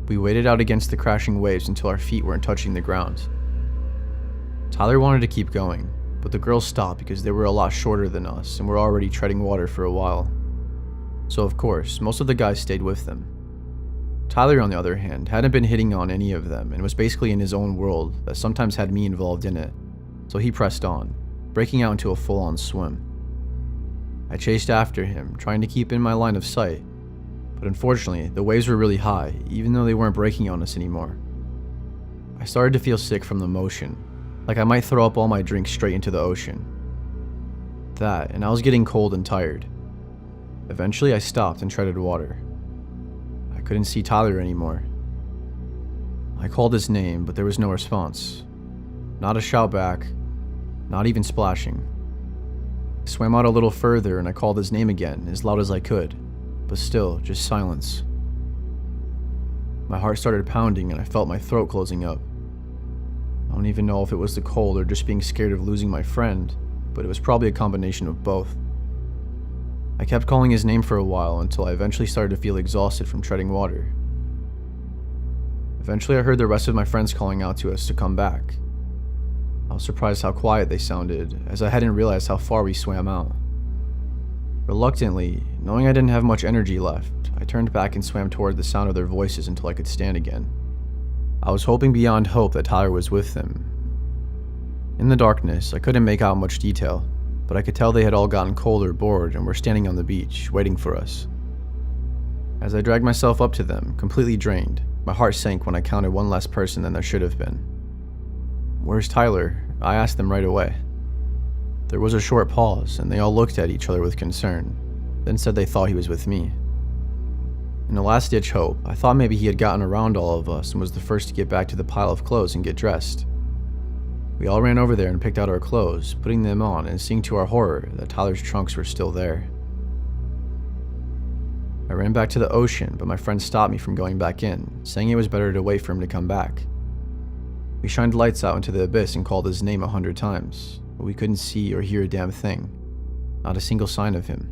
We waited out against the crashing waves until our feet weren't touching the ground. Tyler wanted to keep going, but the girls stopped because they were a lot shorter than us and were already treading water for a while. So of course, most of the guys stayed with them. Tyler, on the other hand, hadn't been hitting on any of them and was basically in his own world that sometimes had me involved in it, so he pressed on, breaking out into a full-on swim. I chased after him, trying to keep in my line of sight, but unfortunately, the waves were really high, even though they weren't breaking on us anymore. I started to feel sick from the motion, like I might throw up all my drinks straight into the ocean. That, and I was getting cold and tired. Eventually, I stopped and treaded water. I couldn't see Tyler anymore. I called his name, but there was no response. Not a shout back, not even splashing. I swam out a little further and I called his name again, as loud as I could, but still, just silence. My heart started pounding and I felt my throat closing up. I don't even know if it was the cold or just being scared of losing my friend, but it was probably a combination of both. I kept calling his name for a while until I eventually started to feel exhausted from treading water. Eventually I heard the rest of my friends calling out to us to come back. I was surprised how quiet they sounded, as I hadn't realized how far we swam out. Reluctantly, knowing I didn't have much energy left, I turned back and swam toward the sound of their voices until I could stand again. I was hoping beyond hope that Tyler was with them. In the darkness, I couldn't make out much detail, but I could tell they had all gotten cold or bored and were standing on the beach, waiting for us. As I dragged myself up to them, completely drained, my heart sank when I counted one less person than there should have been. "Where's Tyler?" I asked them right away. There was a short pause, and they all looked at each other with concern, then said they thought he was with me. In a last-ditch hope, I thought maybe he had gotten around all of us and was the first to get back to the pile of clothes and get dressed. We all ran over there and picked out our clothes, putting them on and seeing to our horror that Tyler's trunks were still there. I ran back to the ocean, but my friend stopped me from going back in, saying it was better to wait for him to come back. We shined lights out into the abyss and called his name 100 times, but we couldn't see or hear a damn thing. Not a single sign of him.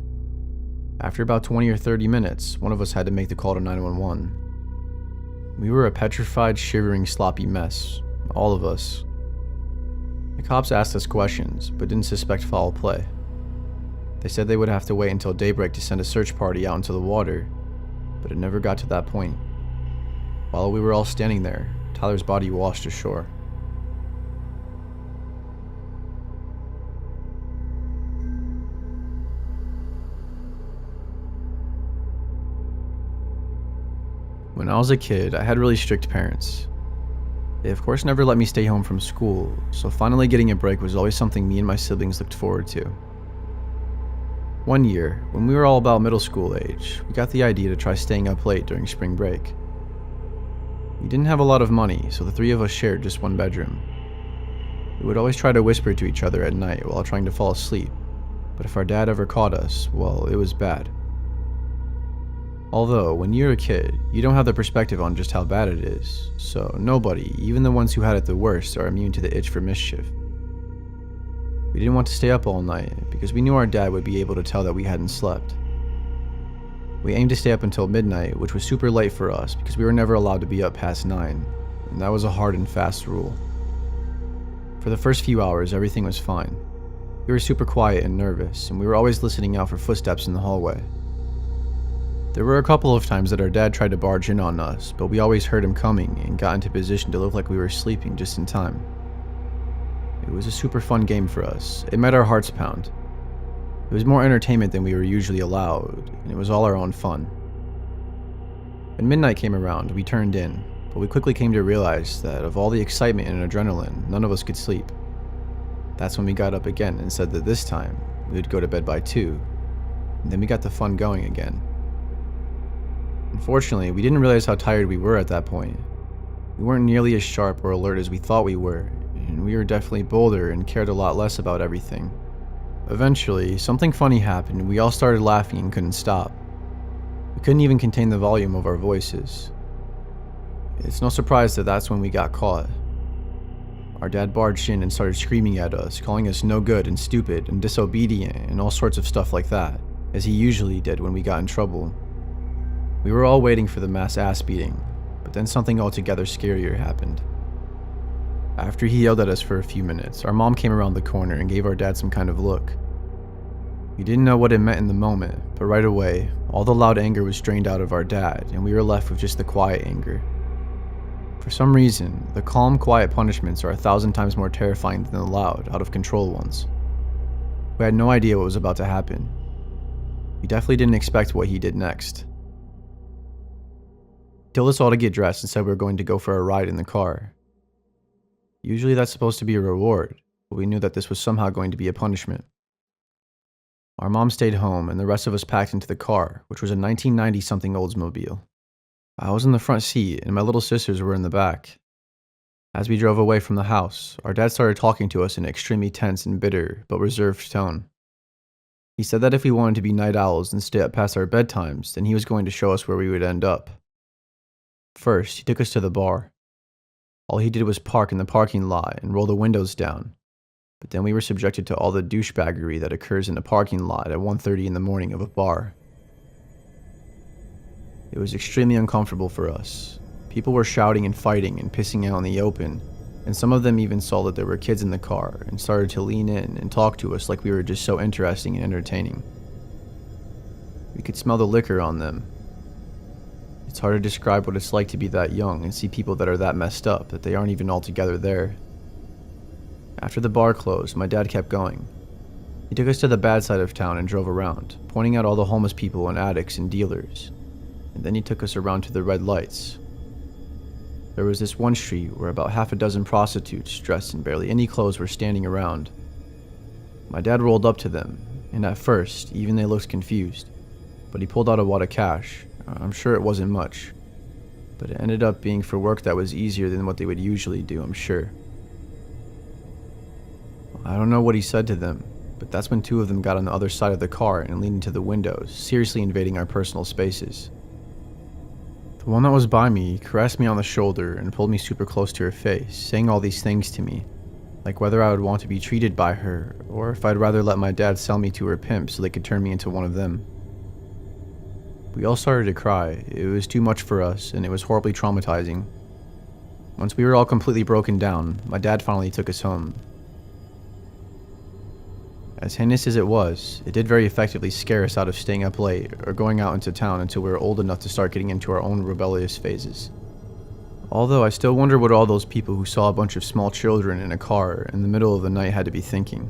After about 20 or 30 minutes, one of us had to make the call to 911. We were a petrified, shivering, sloppy mess. All of us. The cops asked us questions, but didn't suspect foul play. They said they would have to wait until daybreak to send a search party out into the water, but it never got to that point. While we were all standing there, Tyler's body washed ashore. When I was a kid, I had really strict parents. They of course never let me stay home from school, so finally getting a break was always something me and my siblings looked forward to. One year, when we were all about middle school age, we got the idea to try staying up late during spring break. We didn't have a lot of money, so the three of us shared just one bedroom. We would always try to whisper to each other at night while trying to fall asleep, but if our dad ever caught us, well, it was bad. Although, when you're a kid, you don't have the perspective on just how bad it is, so nobody, even the ones who had it the worst, are immune to the itch for mischief. We didn't want to stay up all night, because we knew our dad would be able to tell that we hadn't slept. We aimed to stay up until midnight, which was super late for us because we were never allowed to be up past 9, and that was a hard and fast rule. For the first few hours, everything was fine. We were super quiet and nervous, and we were always listening out for footsteps in the hallway. There were a couple of times that our dad tried to barge in on us, but we always heard him coming and got into position to look like we were sleeping just in time. It was a super fun game for us. It made our hearts pound. It was more entertainment than we were usually allowed, and it was all our own fun. When midnight came around, we turned in, but we quickly came to realize that of all the excitement and adrenaline, none of us could sleep. That's when we got up again and said that this time, we would go to bed by 2, and then we got the fun going again. Unfortunately, we didn't realize how tired we were at that point. We weren't nearly as sharp or alert as we thought we were, and we were definitely bolder and cared a lot less about everything. Eventually, something funny happened and we all started laughing and couldn't stop. We couldn't even contain the volume of our voices. It's no surprise that that's when we got caught. Our dad barged in and started screaming at us, calling us no good and stupid and disobedient and all sorts of stuff like that. as he usually did when we got in trouble. We were all waiting for the mass ass beating, but then something altogether scarier happened. After he yelled at us for a few minutes, our mom came around the corner and gave our dad some kind of look. We didn't know what it meant in the moment, but right away, all the loud anger was drained out of our dad, and we were left with just the quiet anger. For some reason, the calm, quiet punishments are 1,000 times more terrifying than the loud, out-of-control ones. We had no idea what was about to happen. We definitely didn't expect what he did next. He told us all to get dressed and said we were going to go for a ride in the car. Usually that's supposed to be a reward, but we knew that this was somehow going to be a punishment. Our mom stayed home, and the rest of us packed into the car, which was a 1990-something Oldsmobile. I was in the front seat, and my little sisters were in the back. As we drove away from the house, our dad started talking to us in an extremely tense and bitter, but reserved tone. He said that if we wanted to be night owls and stay up past our bedtimes, then he was going to show us where we would end up. First, he took us to the bar. All he did was park in the parking lot and roll the windows down. But then we were subjected to all the douchebaggery that occurs in a parking lot at 1:30 in the morning of a bar. It was extremely uncomfortable for us. People were shouting and fighting and pissing out in the open, and some of them even saw that there were kids in the car and started to lean in and talk to us like we were just so interesting and entertaining. We could smell the liquor on them. It's hard to describe what it's like to be that young and see people that are that messed up that they aren't even all together there. After the bar closed, my dad kept going. He took us to the bad side of town and drove around, pointing out all the homeless people and addicts and dealers. And then he took us around to the red lights. There was this one street where about half a dozen prostitutes dressed in barely any clothes were standing around. My dad rolled up to them, and at first, even they looked confused. But he pulled out a wad of cash. I'm sure it wasn't much, but it ended up being for work that was easier than what they would usually do, I'm sure. I don't know what he said to them, but that's when two of them got on the other side of the car and leaned into the windows, seriously invading our personal spaces. The one that was by me caressed me on the shoulder and pulled me super close to her face, saying all these things to me, like whether I would want to be treated by her, or if I'd rather let my dad sell me to her pimp so they could turn me into one of them. We all started to cry. It was too much for us, and it was horribly traumatizing. Once we were all completely broken down, my dad finally took us home. As heinous as it was, it did very effectively scare us out of staying up late or going out into town until we were old enough to start getting into our own rebellious phases. Although I still wonder what all those people who saw a bunch of small children in a car in the middle of the night had to be thinking.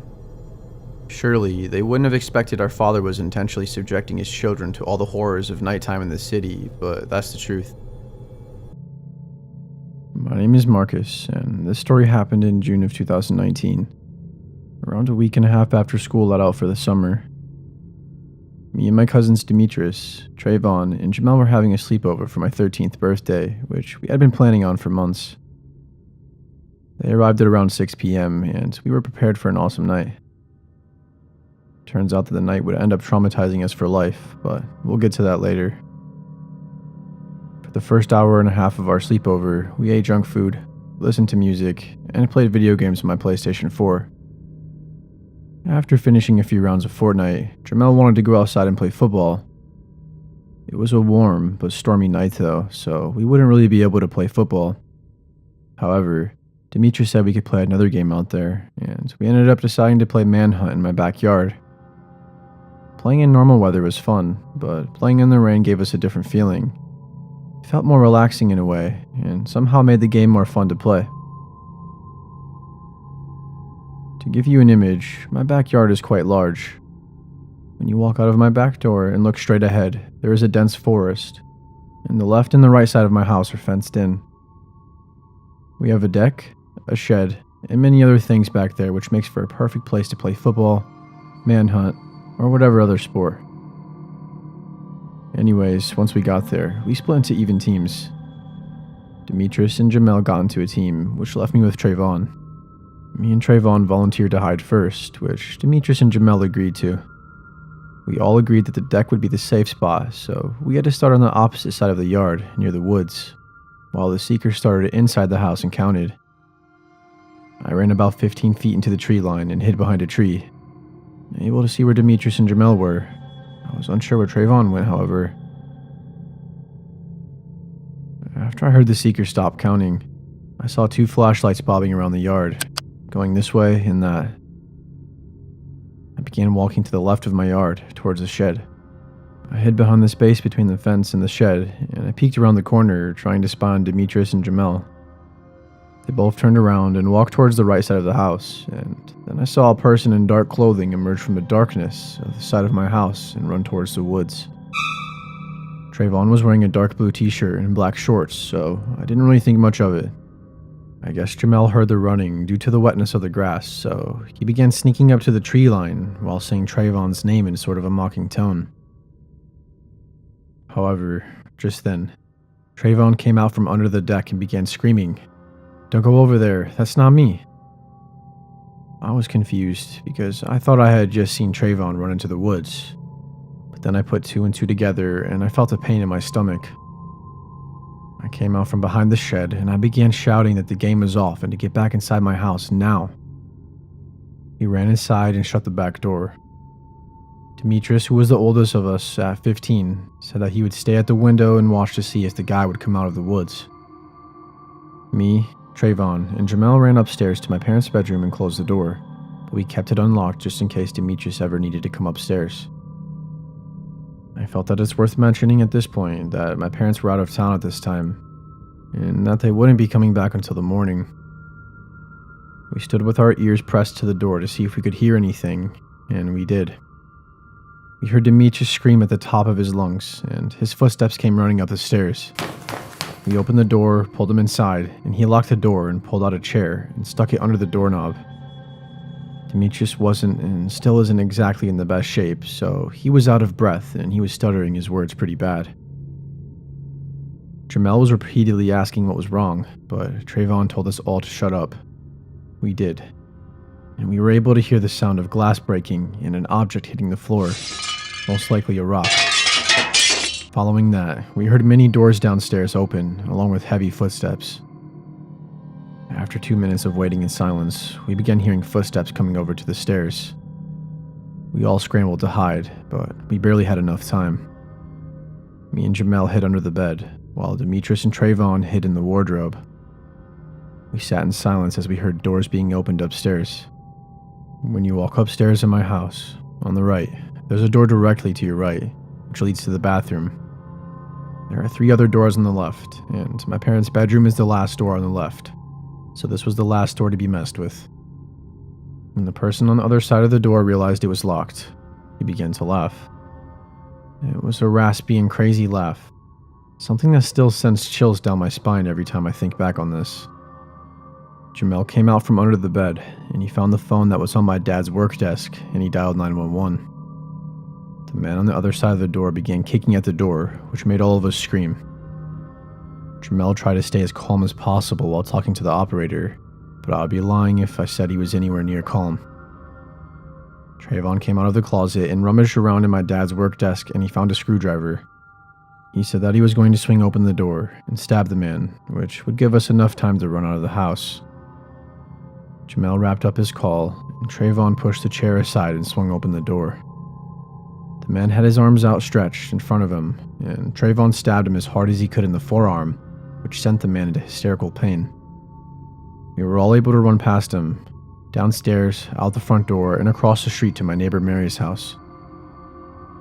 Surely, they wouldn't have expected our father was intentionally subjecting his children to all the horrors of nighttime in the city, but that's the truth. My name is Marcus, and this story happened in June of 2019. Around a week and a half after school let out for the summer. Me and my cousins Demetrius, Trayvon, and Jamel were having a sleepover for my 13th birthday, which we had been planning on for months. They arrived at around 6 p.m., and we were prepared for an awesome night. Turns out that the night would end up traumatizing us for life, but we'll get to that later. For the first hour and a half of our sleepover, we ate junk food, listened to music, and played video games on my PlayStation 4. After finishing a few rounds of Fortnite, Jamel wanted to go outside and play football. It was a warm but stormy night though, so we wouldn't really be able to play football. However, Demetrius said we could play another game out there, and we ended up deciding to play Manhunt in my backyard. Playing in normal weather was fun, but playing in the rain gave us a different feeling. It felt more relaxing in a way, and somehow made the game more fun to play. To give you an image, my backyard is quite large. When you walk out of my back door and look straight ahead, there is a dense forest, and the left and the right side of my house are fenced in. We have a deck, a shed, and many other things back there, which makes for a perfect place to play football, manhunt, or whatever other sport. Anyways, once we got there, we split into even teams. Demetrius and Jamel got into a team, which left me with Trayvon. Me and Trayvon volunteered to hide first, which Demetrius and Jamel agreed to. We all agreed that the deck would be the safe spot, so we had to start on the opposite side of the yard, near the woods, while the seeker started inside the house and counted. I ran about 15 feet into the tree line and hid behind a tree. Able to see where Demetrius and Jamel were. I was unsure where Trayvon went, however. After I heard the seeker stop counting, I saw 2 flashlights bobbing around the yard, going this way and that. I began walking to the left of my yard, towards the shed. I hid behind the space between the fence and the shed, and I peeked around the corner, trying to spot Demetrius and Jamel. They both turned around and walked towards the right side of the house, and then I saw a person in dark clothing emerge from the darkness of the side of my house and run towards the woods. Trayvon was wearing a dark blue t-shirt and black shorts, so I didn't really think much of it. I guess Jamel heard the running due to the wetness of the grass, so he began sneaking up to the tree line while saying Trayvon's name in sort of a mocking tone. However, just then, Trayvon came out from under the deck and began screaming, "Don't go over there, that's not me." I was confused because I thought I had just seen Trayvon run into the woods, but then I put 2 and 2 together and I felt a pain in my stomach. I came out from behind the shed and I began shouting that the game was off and to get back inside my house now. He ran inside and shut the back door. Demetrius, who was the oldest of us at 15, said that he would stay at the window and watch to see if the guy would come out of the woods. Me, Trayvon, and Jamel ran upstairs to my parents' bedroom and closed the door, but we kept it unlocked just in case Demetrius ever needed to come upstairs. I felt that it's worth mentioning at this point that my parents were out of town at this time, and that they wouldn't be coming back until the morning. We stood with our ears pressed to the door to see if we could hear anything, and we did. We heard Demetrius scream at the top of his lungs, and his footsteps came running up the stairs. We opened the door, pulled him inside, and he locked the door and pulled out a chair and stuck it under the doorknob. Demetrius wasn't and still isn't exactly in the best shape, so he was out of breath and he was stuttering his words pretty bad. Jamel was repeatedly asking what was wrong, but Trayvon told us all to shut up. We did, and we were able to hear the sound of glass breaking and an object hitting the floor, most likely a rock. Following that, we heard many doors downstairs open, along with heavy footsteps. After 2 minutes of waiting in silence, we began hearing footsteps coming over to the stairs. We all scrambled to hide, but we barely had enough time. Me and Jamel hid under the bed, while Demetrius and Trayvon hid in the wardrobe. We sat in silence as we heard doors being opened upstairs. When you walk upstairs in my house, on the right, there's a door directly to your right, which leads to the bathroom. There are 3 other doors on the left, and my parents' bedroom is the last door on the left, so this was the last door to be messed with. When the person on the other side of the door realized it was locked, he began to laugh. It was a raspy and crazy laugh, something that still sends chills down my spine every time I think back on this. Jamel came out from under the bed, and he found the phone that was on my dad's work desk, and he dialed 911. The man on the other side of the door began kicking at the door, which made all of us scream. Jamel tried to stay as calm as possible while talking to the operator, but I would be lying if I said he was anywhere near calm. Trayvon came out of the closet and rummaged around in my dad's work desk, and he found a screwdriver. He said that he was going to swing open the door and stab the man, which would give us enough time to run out of the house. Jamel wrapped up his call, and Trayvon pushed the chair aside and swung open the door. The man had his arms outstretched in front of him, and Trayvon stabbed him as hard as he could in the forearm, which sent the man into hysterical pain. We were all able to run past him, downstairs, out the front door, and across the street to my neighbor Mary's house.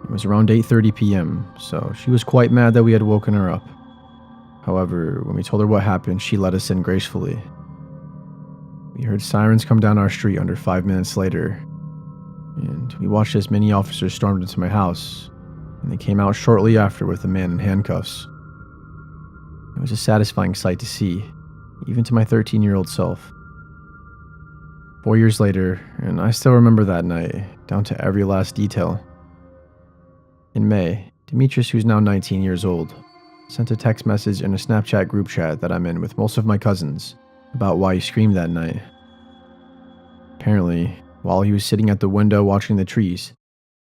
It was around 8:30 p.m., so she was quite mad that we had woken her up. However, when we told her what happened, she let us in gracefully. We heard sirens come down our street under 5 minutes later, and we watched as many officers stormed into my house, and they came out shortly after with a man in handcuffs. It was a satisfying sight to see, even to my 13-year-old self. 4 years later, and I still remember that night, down to every last detail. In May, Demetrius, who's now 19 years old, sent a text message in a Snapchat group chat that I'm in with most of my cousins about why he screamed that night. Apparently, while he was sitting at the window watching the trees,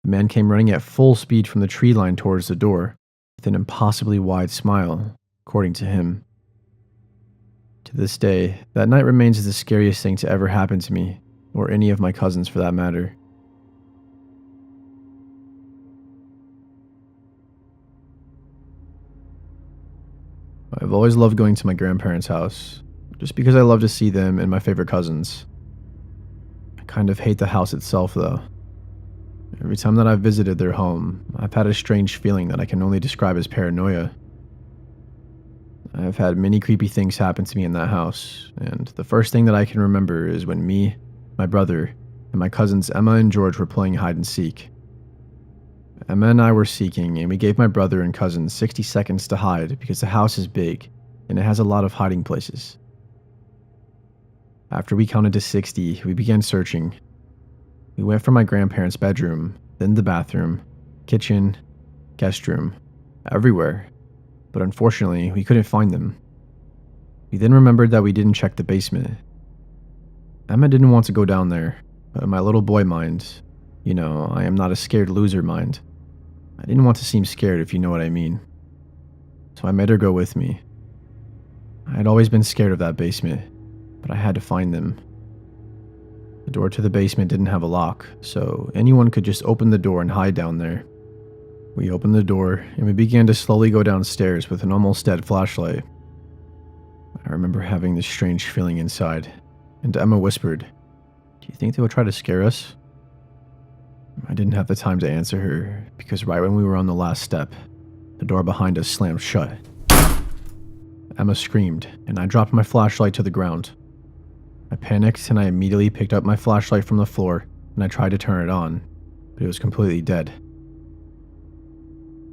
a man came running at full speed from the tree line towards the door, with an impossibly wide smile, according to him. To this day, that night remains the scariest thing to ever happen to me, or any of my cousins for that matter. I've always loved going to my grandparents' house, just because I love to see them and my favorite cousins. I kind of hate the house itself, though. Every time that I've visited their home, I've had a strange feeling that I can only describe as paranoia. I've had many creepy things happen to me in that house, and the first thing that I can remember is when me, my brother, and my cousins Emma and George were playing hide and seek. Emma and I were seeking, and we gave my brother and cousin 60 seconds to hide because the house is big, and it has a lot of hiding places. After we counted to 60, we began searching. We went from my grandparents' bedroom, then the bathroom, kitchen, guest room, everywhere, but unfortunately, we couldn't find them. We then remembered that we didn't check the basement. Emma didn't want to go down there, but in my little boy mind, I am not a scared loser mind, I didn't want to seem scared, if you know what I mean. So I made her go with me. I had always been scared of that basement, but I had to find them. The door to the basement didn't have a lock, so anyone could just open the door and hide down there. We opened the door, and we began to slowly go downstairs with an almost dead flashlight. I remember having this strange feeling inside, and Emma whispered, "Do you think they would try to scare us?" I didn't have the time to answer her, because right when we were on the last step, the door behind us slammed shut. Emma screamed, and I dropped my flashlight to the ground. I panicked, and I immediately picked up my flashlight from the floor, and I tried to turn it on, but it was completely dead.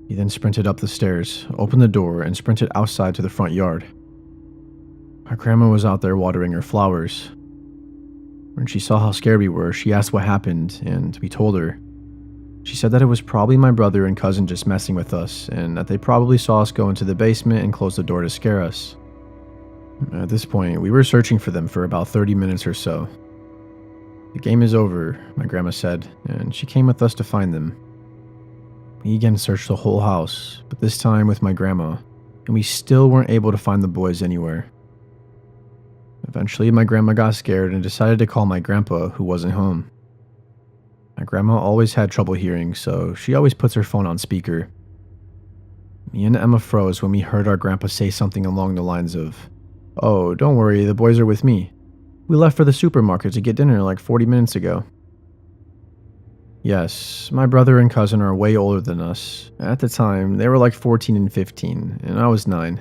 He then sprinted up the stairs, opened the door, and sprinted outside to the front yard. Our grandma was out there watering her flowers. When she saw how scared we were, she asked what happened, and we told her. She said that it was probably my brother and cousin just messing with us, and that they probably saw us go into the basement and close the door to scare us. At this point, we were searching for them for about 30 minutes or so. "The game is over," my grandma said, and she came with us to find them. We again searched the whole house, but this time with my grandma, and we still weren't able to find the boys anywhere. Eventually, my grandma got scared and decided to call my grandpa, who wasn't home. My grandma always had trouble hearing, so she always puts her phone on speaker. Me and Emma froze when we heard our grandpa say something along the lines of, "Oh, don't worry, the boys are with me. We left for the supermarket to get dinner like 40 minutes ago." Yes, my brother and cousin are way older than us. At the time, they were like 14 and 15, and I was 9.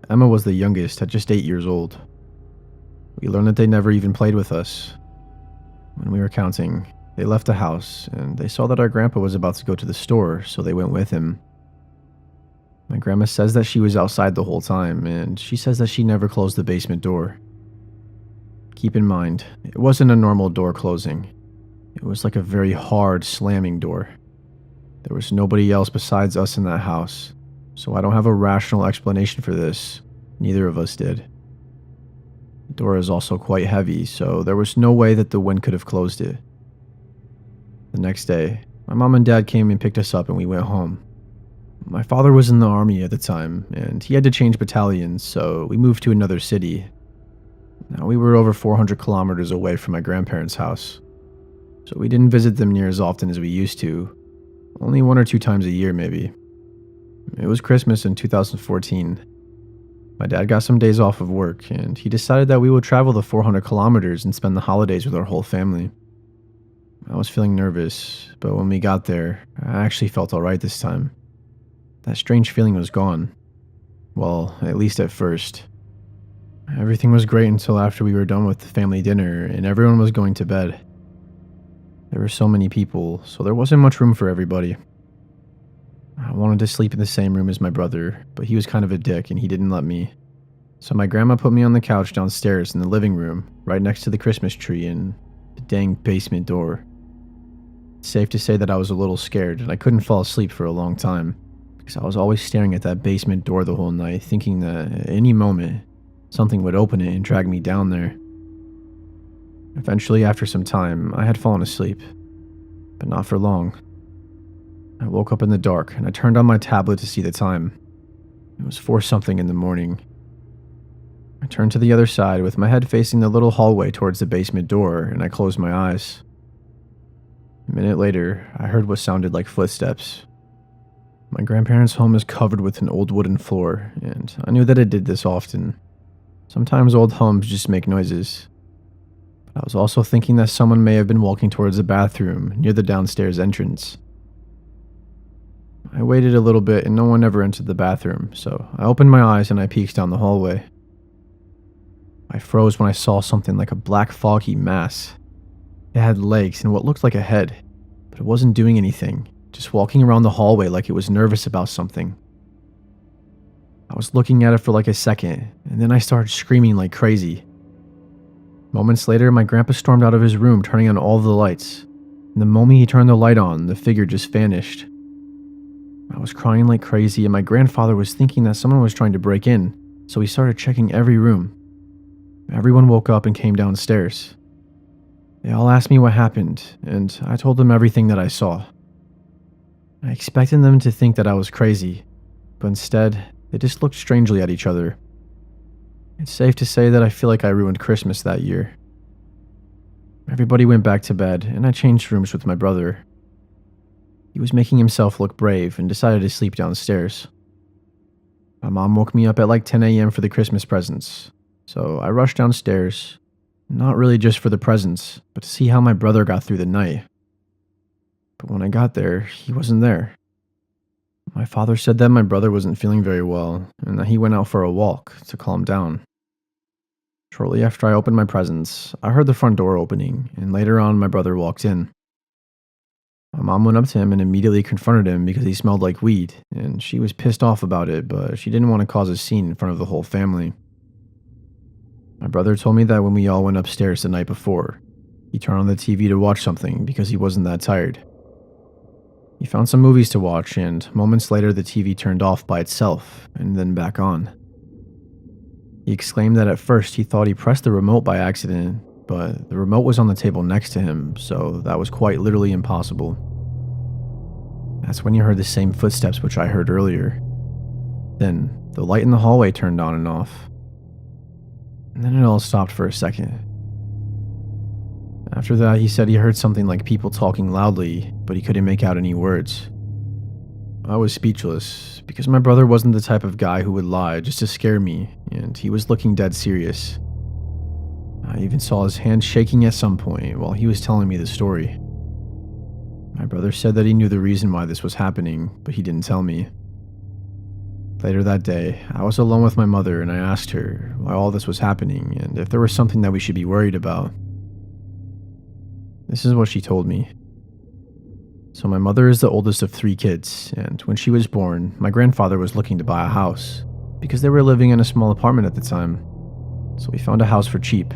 Emma was the youngest at just 8 years old. We learned that they never even played with us. When we were counting, they left the house, and they saw that our grandpa was about to go to the store, so they went with him. My grandma says that she was outside the whole time, and she says that she never closed the basement door. Keep in mind, it wasn't a normal door closing. It was like a very hard, slamming door. There was nobody else besides us in that house, so I don't have a rational explanation for this. Neither of us did. The door is also quite heavy, so there was no way that the wind could have closed it. The next day, my mom and dad came and picked us up and we went home. My father was in the army at the time, and he had to change battalions, so we moved to another city. Now we were over 400 kilometers away from my grandparents' house, so we didn't visit them near as often as we used to, only 1 or 2 times a year maybe. It was Christmas in 2014. My dad got some days off of work, and he decided that we would travel the 400 kilometers and spend the holidays with our whole family. I was feeling nervous, but when we got there, I actually felt alright this time. That strange feeling was gone. Well, at least at first. Everything was great until after we were done with the family dinner and everyone was going to bed. There were so many people, so there wasn't much room for everybody. I wanted to sleep in the same room as my brother, but he was kind of a dick and he didn't let me. So my grandma put me on the couch downstairs in the living room, right next to the Christmas tree and the dang basement door. It's safe to say that I was a little scared and I couldn't fall asleep for a long time, because I was always staring at that basement door the whole night, thinking that at any moment, something would open it and drag me down there. Eventually, after some time, I had fallen asleep, but not for long. I woke up in the dark and I turned on my tablet to see the time. It was 4 something in the morning. I turned to the other side with my head facing the little hallway towards the basement door and I closed my eyes. A minute later, I heard what sounded like footsteps. My grandparents' home is covered with an old wooden floor, and I knew that it did this often. Sometimes old homes just make noises. But I was also thinking that someone may have been walking towards the bathroom near the downstairs entrance. I waited a little bit and no one ever entered the bathroom, so I opened my eyes and I peeked down the hallway. I froze when I saw something like a black foggy mass. It had legs and what looked like a head, but it wasn't doing anything, just walking around the hallway like it was nervous about something. I was looking at it for like a second, and then I started screaming like crazy. Moments later, my grandpa stormed out of his room, turning on all the lights. And the moment he turned the light on, the figure just vanished. I was crying like crazy, and my grandfather was thinking that someone was trying to break in, so he started checking every room. Everyone woke up and came downstairs. They all asked me what happened, and I told them everything that I saw. I expected them to think that I was crazy, but instead, they just looked strangely at each other. It's safe to say that I feel like I ruined Christmas that year. Everybody went back to bed, and I changed rooms with my brother. He was making himself look brave and decided to sleep downstairs. My mom woke me up at like 10 a.m. for the Christmas presents, so I rushed downstairs, not really just for the presents, but to see how my brother got through the night. But when I got there, he wasn't there. My father said that my brother wasn't feeling very well, and that he went out for a walk to calm down. Shortly after I opened my presents, I heard the front door opening, and later on my brother walked in. My mom went up to him and immediately confronted him because he smelled like weed, and she was pissed off about it, but she didn't want to cause a scene in front of the whole family. My brother told me that when we all went upstairs the night before, he turned on the TV to watch something because he wasn't that tired. He found some movies to watch, and moments later the TV turned off by itself and then back on. He exclaimed that at first he thought he pressed the remote by accident, but the remote was on the table next to him, so that was quite literally impossible. That's when he heard the same footsteps which I heard earlier. Then, the light in the hallway turned on and off. And then it all stopped for a second. After that, he said he heard something like people talking loudly, but he couldn't make out any words. I was speechless, because my brother wasn't the type of guy who would lie just to scare me, and he was looking dead serious. I even saw his hand shaking at some point while he was telling me the story. My brother said that he knew the reason why this was happening, but he didn't tell me. Later that day, I was alone with my mother and I asked her why all this was happening and if there was something that we should be worried about. This is what she told me. So my mother is the oldest of 3 kids, and when she was born, my grandfather was looking to buy a house because they were living in a small apartment at the time. So we found a house for cheap.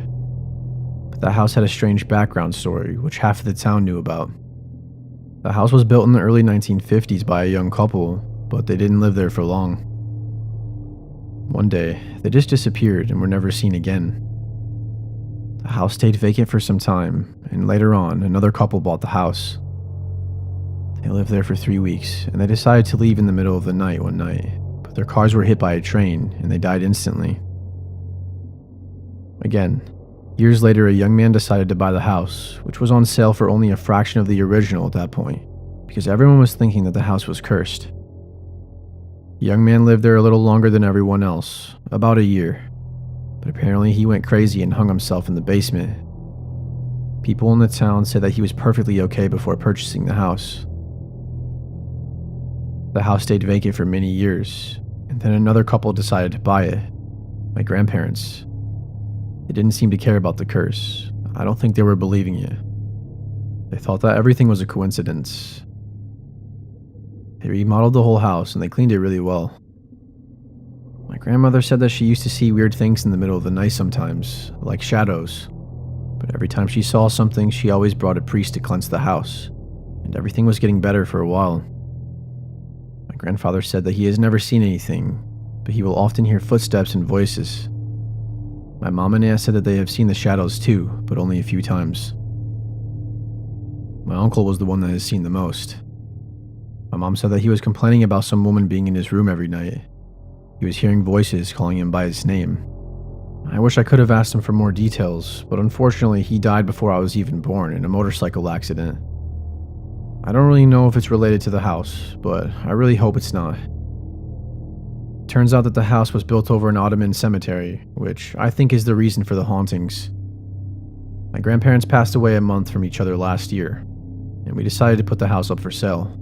But that house had a strange background story which half of the town knew about. The house was built in the early 1950s by a young couple, but they didn't live there for long. One day, they just disappeared and were never seen again. The house stayed vacant for some time, and later on, another couple bought the house. They lived there for 3 weeks, and they decided to leave in the middle of the night one night, but their cars were hit by a train, and they died instantly. Again, years later, a young man decided to buy the house, which was on sale for only a fraction of the original at that point, because everyone was thinking that the house was cursed. The young man lived there a little longer than everyone else, about a year, but apparently he went crazy and hung himself in the basement. People in the town said that he was perfectly okay before purchasing the house. The house stayed vacant for many years, and then another couple decided to buy it, my grandparents. They didn't seem to care about the curse. I don't think they were believing it. They thought that everything was a coincidence. They remodeled the whole house and they cleaned it really well. My grandmother said that she used to see weird things in the middle of the night sometimes, like shadows. But every time she saw something, she always brought a priest to cleanse the house, and everything was getting better for a while. My grandfather said that he has never seen anything, but he will often hear footsteps and voices. My mom and aunt said that they have seen the shadows too, but only a few times. My uncle was the one that has seen the most. My mom said that he was complaining about some woman being in his room every night. He was hearing voices calling him by his name. I wish I could have asked him for more details, but unfortunately he died before I was even born in a motorcycle accident. I don't really know if it's related to the house, but I really hope it's not. Turns out that the house was built over an Ottoman cemetery, which I think is the reason for the hauntings. My grandparents passed away a month from each other last year, and we decided to put the house up for sale,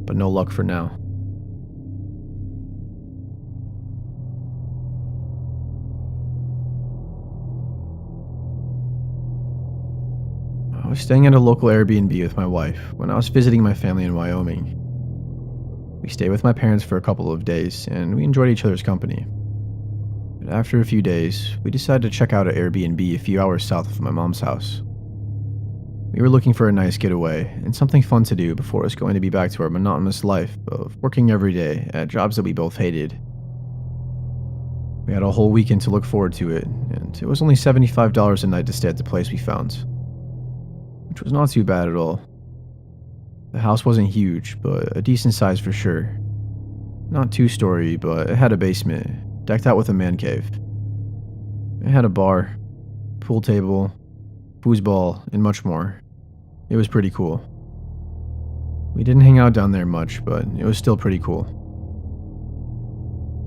but no luck for now. I was staying at a local Airbnb with my wife when I was visiting my family in Wyoming. We stayed with my parents for a couple of days, and we enjoyed each other's company. But after a few days, we decided to check out an Airbnb a few hours south of my mom's house. We were looking for a nice getaway and something fun to do before us going to be back to our monotonous life of working every day at jobs that we both hated. We had a whole weekend to look forward to it, and it was only $75 a night to stay at the place we found, which was not too bad at all. The house wasn't huge, but a decent size for sure. Not two-story, but it had a basement, decked out with a man cave. It had a bar, pool table, foosball, and much more. It was pretty cool. We didn't hang out down there much, but it was still pretty cool.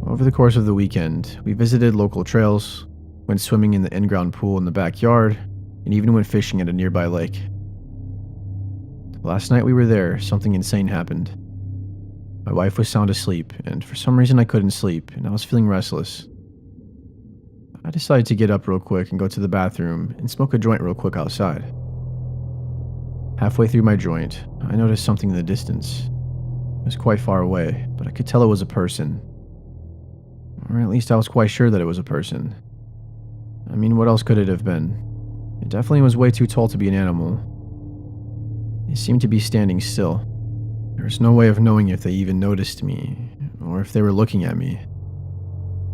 Over the course of the weekend, we visited local trails, went swimming in the in-ground pool in the backyard, and even went fishing at a nearby lake. Last night we were there, something insane happened. My wife was sound asleep, and for some reason I couldn't sleep, and I was feeling restless. I decided to get up real quick and go to the bathroom and smoke a joint real quick outside. Halfway through my joint, I noticed something in the distance. It was quite far away, but I could tell it was a person. Or at least I was quite sure that it was a person. I mean, what else could it have been? It definitely was way too tall to be an animal. It seemed to be standing still. There was no way of knowing if they even noticed me, or if they were looking at me.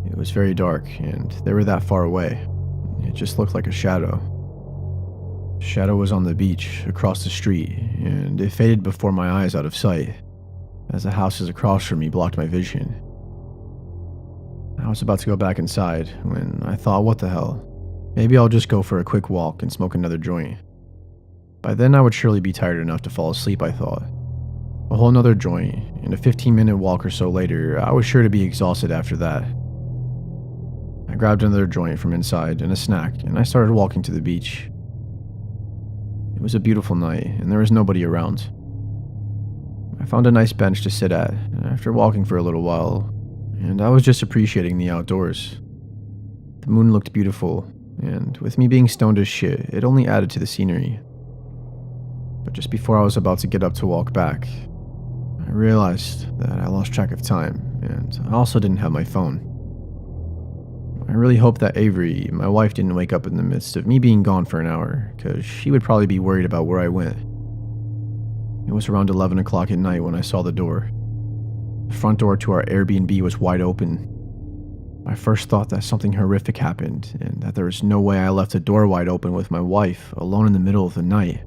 It was very dark, and they were that far away. It just looked like a shadow. The shadow was on the beach, across the street, and it faded before my eyes out of sight, as the houses across from me blocked my vision. I was about to go back inside, when I thought, what the hell? Maybe I'll just go for a quick walk and smoke another joint. By then I would surely be tired enough to fall asleep, I thought. A whole nother joint, and a 15-minute walk or so later, I was sure to be exhausted after that. I grabbed another joint from inside and a snack, and I started walking to the beach. It was a beautiful night, and there was nobody around. I found a nice bench to sit at, after walking for a little while, and I was just appreciating the outdoors. The moon looked beautiful, and with me being stoned as shit, it only added to the scenery. But just before I was about to get up to walk back, I realized that I lost track of time, and I also didn't have my phone. I really hoped that Avery, my wife, didn't wake up in the midst of me being gone for an hour, because she would probably be worried about where I went. It was around 11 o'clock at night when I saw the door. The front door to our Airbnb was wide open. I first thought that something horrific happened, and that there was no way I left the door wide open with my wife, alone in the middle of the night.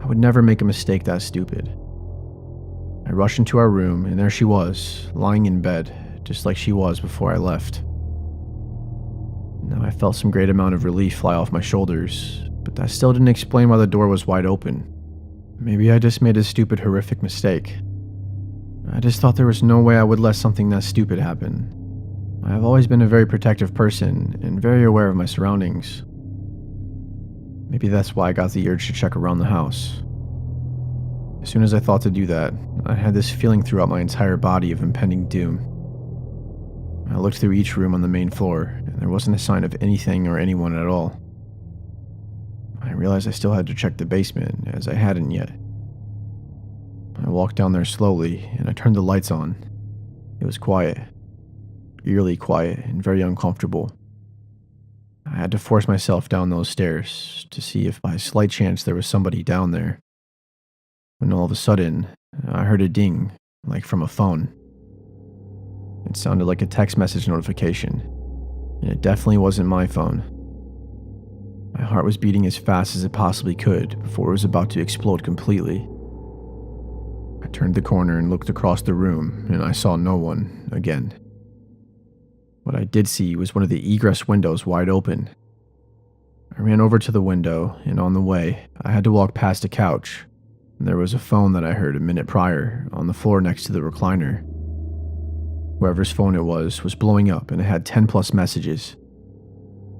I would never make a mistake that stupid. I rushed into our room, and there she was, lying in bed, just like she was before I left. Now I felt some great amount of relief fly off my shoulders, but that still didn't explain why the door was wide open. Maybe I just made a stupid, horrific mistake. I just thought there was no way I would let something that stupid happen. I have always been a very protective person, and very aware of my surroundings. Maybe that's why I got the urge to check around the house. As soon as I thought to do that, I had this feeling throughout my entire body of impending doom. I looked through each room on the main floor, and there wasn't a sign of anything or anyone at all. I realized I still had to check the basement, as I hadn't yet. I walked down there slowly, and I turned the lights on. It was quiet. Eerily quiet and very uncomfortable. I had to force myself down those stairs to see if by slight chance there was somebody down there. When all of a sudden, I heard a ding, like from a phone. It sounded like a text message notification, and it definitely wasn't my phone. My heart was beating as fast as it possibly could before it was about to explode completely. I turned the corner and looked across the room, and I saw no one again. What I did see was one of the egress windows wide open. I ran over to the window, and on the way, I had to walk past a couch, There was a phone that I heard a minute prior on the floor next to the recliner. Whoever's phone it was blowing up and it had 10 plus messages.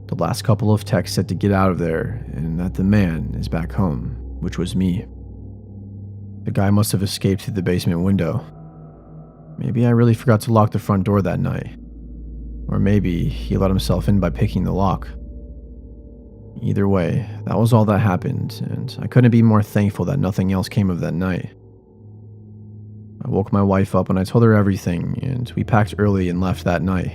The last couple of texts said to get out of there and that the man is back home, which was me. The guy must have escaped through the basement window. Maybe I really forgot to lock the front door that night. Or maybe he let himself in by picking the lock. Either way, that was all that happened, and I couldn't be more thankful that nothing else came of that night. I woke my wife up and I told her everything, and we packed early and left that night.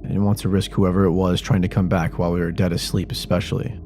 I didn't want to risk whoever it was trying to come back while we were dead asleep, especially.